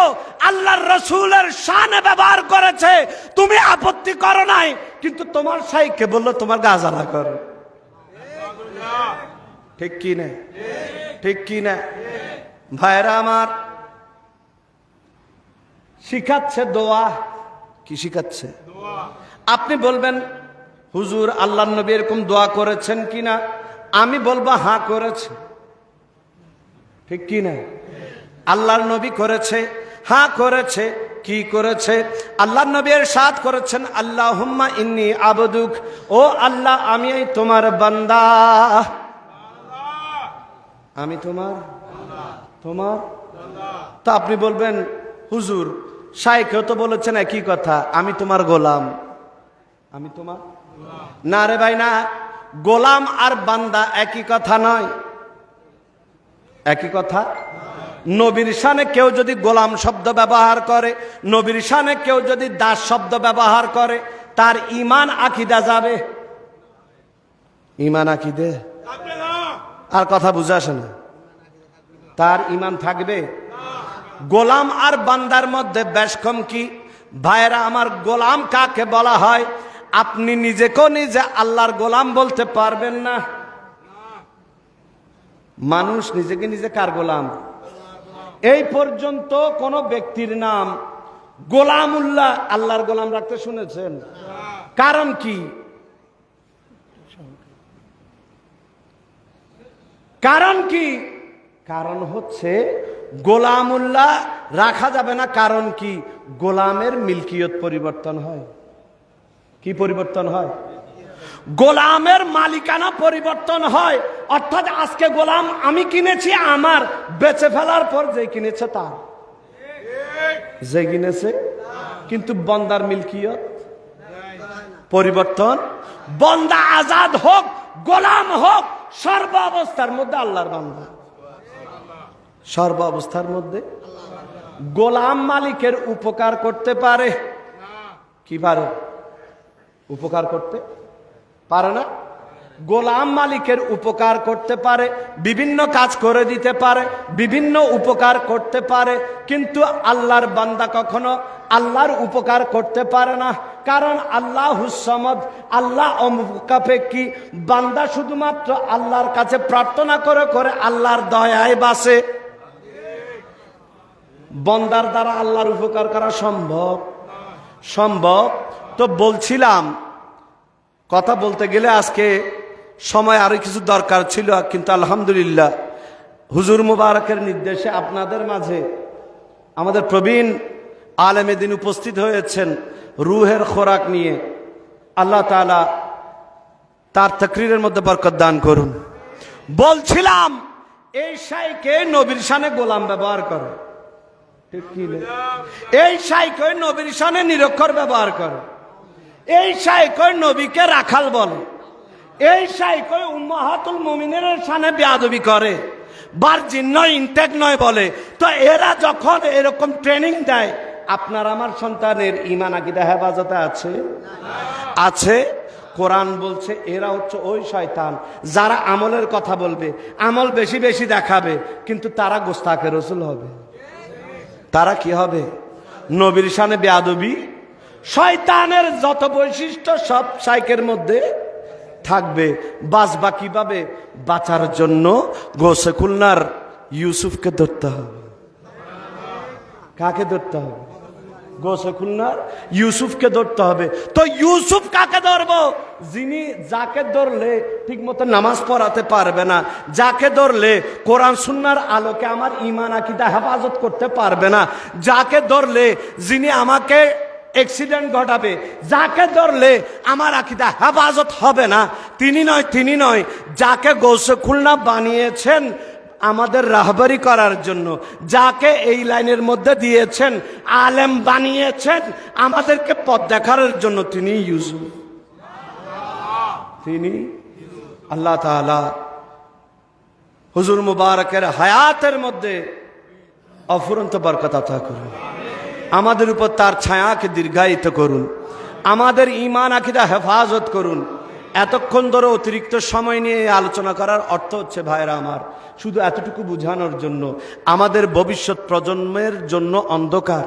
আল্লাহর রাসূলের শানে ব্যবহার করেছে, তুমি আপত্তি করো নাই, কিন্তু তোমার শায়েখকে বললো তোমার গা জ্বালা করে। ঠিক কি না? ঠিক কি না? ভাইরা আমার, শিখাচ্ছে দোয়া। কি শিখাচ্ছে? আপনি বলবেন হুজুর আল্লাহর নবী এরকম দোয়া করেছেন কিনা? আমি বলবো হ্যাঁ করেছে। ঠিক কি না? আল্লাহর নবী করেছে, হ্যাঁ করেছে। কি করেছে? আল্লাহর নবী ইরশাদ করেছেন, আল্লাহুম্মা ইন্নী আবদুক, ও আল্লাহ আমি তোমার বান্দা, আমি তোমার তো আপনি বলবেন হুজুর শায়েখও তো বলেছেন একই কথা, আমি তোমার গোলাম, আমি তোমার। না রে ভাই না, গোলাম আর বান্দা একই কথা নয়। একই কথা। নবীর শানে কেউ যদি গোলাম শব্দ ব্যবহার করে, নবীর শানে কেউ যদি দাস শব্দ ব্যবহার করে, তার ঈমান আকীদা যাবে। ঈমান আকীদা আর কথা বুঝে আসে না। তার ঈমান থাকবে। গোলাম আর বান্দার মধ্যে বেশ কম কি? ভাইরা আমার, গোলাম কাকে বলা হয়? আপনি নিজেকেও নিজে আল্লাহর গোলাম বলতে পারবেন না। মানুষ নিজেকে নিজে কার গোলাম? এই পর্যন্ত কোন ব্যক্তির নাম গোলামুল্লাহ আল্লাহর গোলাম রাখতে শুনেছেন? কারণ কি? কারণ কি? কারণ হচ্ছে গোলামুল্লাহ রাখা যাবে না। কারণ কি? গোলামের মিল্কিয়ত পরিবর্তন হয়। কি পরিবর্তন হয়? গোলামের মালিকানা পরিবর্তন হয়। অর্থাৎ আজকে গোলাম আমি কিনেছি আমার, বেচে ফেলার পর যে কিনেছে তার, যে কিনেছে। কিন্তু বন্দার মিল্কিয়ত পরিবর্তন। বন্দা আজাদ হোক, গোলাম হোক, সর্ব অবস্থার মধ্যে আল্লাহর বান্দা। সর্ব অবস্থার মধ্যে গোলাম মালিকের উপকার করতে পারে, কি পারে? উপকার করতে পারে না? গোলাম মালিকের উপকার করতে পারে, বিভিন্ন কাজ করে দিতে পারে, বিভিন্ন উপকার করতে পারে, কিন্তু আল্লাহর বান্দা কখনো আল্লাহর উপকার করতে পারে না। কারণ আল্লাহুস সামাদ, আল্লাহ অমুখাপেক্ষী। বান্দা শুধুমাত্র আল্লাহর কাছে প্রার্থনা করে করে আল্লাহর দয়ায় বাসে। বান্দার দ্বারা আল্লাহর উপকার করা সম্ভব? সম্ভব। তো বলছিলাম, কথা বলতে গেলে আজকে সময় আরো কিছু দরকার ছিল, কিন্তু আলহামদুলিল্লাহ হুজুর মুবারকের নির্দেশে আপনাদের মাঝে আমাদের প্রবীণ আলেমে দ্বীন উপস্থিত হয়েছেন রুহের খোরাক নিয়ে। আল্লাহ তাআলা তার তাকরীরের মধ্যে বরকত দান করুন। বলছিলাম, এই শাইখে নবীর শানে গোলাম ব্যবহার করে, ঠিক কি না? এই শাইখে নবীর শানে নিরক্ষর ব্যবহার করে, এই শাইখে নবীকে রাখাল বলে, এই শাইখে উম্মাহাতুল মুমিনের শানে বেয়াদবি করে, ভার্জিন নয়, ইনটেক নয় বলে। তো এরা যখন এরকম ট্রেনিং দেয়, আপনার আমার সন্তানের ঈমান আকীদা হেফাজতে আছে? আছে। কোরআন বলছে এরা হচ্ছে ওই শয়তান যারা আমলের কথা বলবে, আমল বেশি বেশি দেখাবে, কিন্তু তারা গোস্তাকে রসুল হবে। তারা কি হবে? নবীর শানে বেয়াদবি। শয়তানের যত বৈশিষ্ট্য সব শাইখের মধ্যে থাকবে। বাঁচবা কিভাবে? বাঁচার জন্য গোসে খুলনার ইউসুফকে ধরতে হবে। কাকে ধরতে হবে? গোসে খুলনার ইউসুফকে ধরতে হবে। তো ইউসুফ কাকে ধরবো? যিনি, যাকে ধরলে ঠিক মতো নামাজ পড়াতে পারবে না, যাকে ধরলে কোরআন সুন্নাহর আলোকে আমার ঈমান আকীদা হেফাজত করতে পারবে না, যাকে ধরলে যিনি আমাকে অ্যাক্সিডেন্ট ঘটাবে, যাকে ধরলে আমার আকীদা হেফাজত হবে না, তিনি নয়, তিনি নয়। যাকে গৌসে খুলনা বানিয়েছেন আমাদের রাহবারি করার জন্য, যাকে এই লাইনের মধ্যে দিয়েছেন, আলেম বানিয়েছেন আমাদেরকে পথ দেখানোর জন্য, তিনি ইউসুফ। তিনি আল্লাহ তাআলা হুজুর মুবারকের হায়াতের মধ্যে অফুরন্ত বরকত আতা করুন, আমাদের উপর তার ছায়াকে দীর্ঘায়িত করুন, আমাদের ঈমান আকীদা হেফাজত করুন। এতক্ষণ ধরে অতিরিক্ত সময় নিয়ে আলোচনা করার অর্থ হচ্ছে, ভাইরা আমার, শুধু এতটুকু বোঝানোর জন্য আমাদের ভবিষ্যৎ প্রজন্মের জন্য অন্ধকার,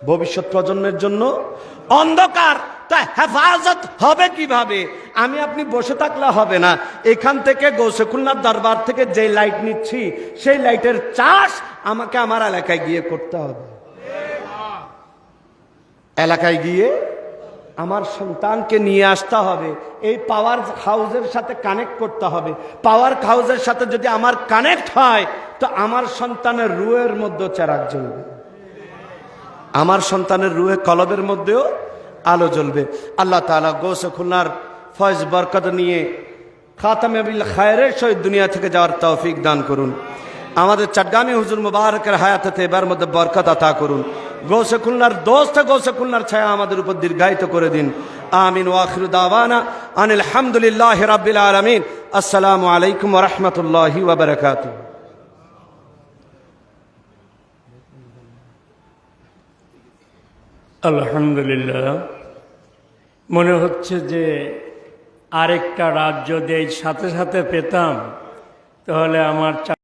ভবিষ্যৎ প্রজন্মের জন্য অন্ধকার। তা হেফাজত হবে কিভাবে? আমি আপনি বসে থাকলে হবে না। এখান থেকে গৌসে খুলনার দরবার থেকে যে লাইট নিচ্ছি, সেই লাইটের চাষ আমাকে আমার এলাকায় গিয়ে করতে হবে। এলাকায় গিয়ে আমার সন্তানকে নিয়ে আসতে হবে, এই পাওয়ার হাউসের সাথে কানেক্ট করতে হবে। পাওয়ার হাউসের সাথে যদি আমার কানেক্ট হয়, তো আমার সন্তানের রুহের মধ্যে চেরাগ জ্বলবে, আমার সন্তানের রুহে কলবের মধ্যেও আলো জ্বলবে। আল্লাহ তাআলা গৌসে খুলনার ফয়েজ বরকত নিয়ে খাতামে বিল খায়রের সহিত দুনিয়া থেকে যাওয়ার তৌফিক দান করুন। আমাদের চট্টগ্রামে হুজুর মুবারকের হায়াতে এবার মধ্যে বরকত আতা করুন। গৌসে খুলনার দোস্ত গৌসে খুলনার ছায়া আমাদের উপর দীর্ঘায়িত করে দিন। আমিন। ওয়া আখিরু দাওয়ানা আনিল হামদুলিল্লাহি রাব্বিল আলামিন। আসসালামু আলাইকুম ওয়া রাহমাতুল্লাহি ওয়া বারাকাতুহু। আলহামদুলিল্লাহ। মনে হচ্ছে যে আরেকটা রাত যদি এই সাথে সাথে পেতাম, তাহলে আমার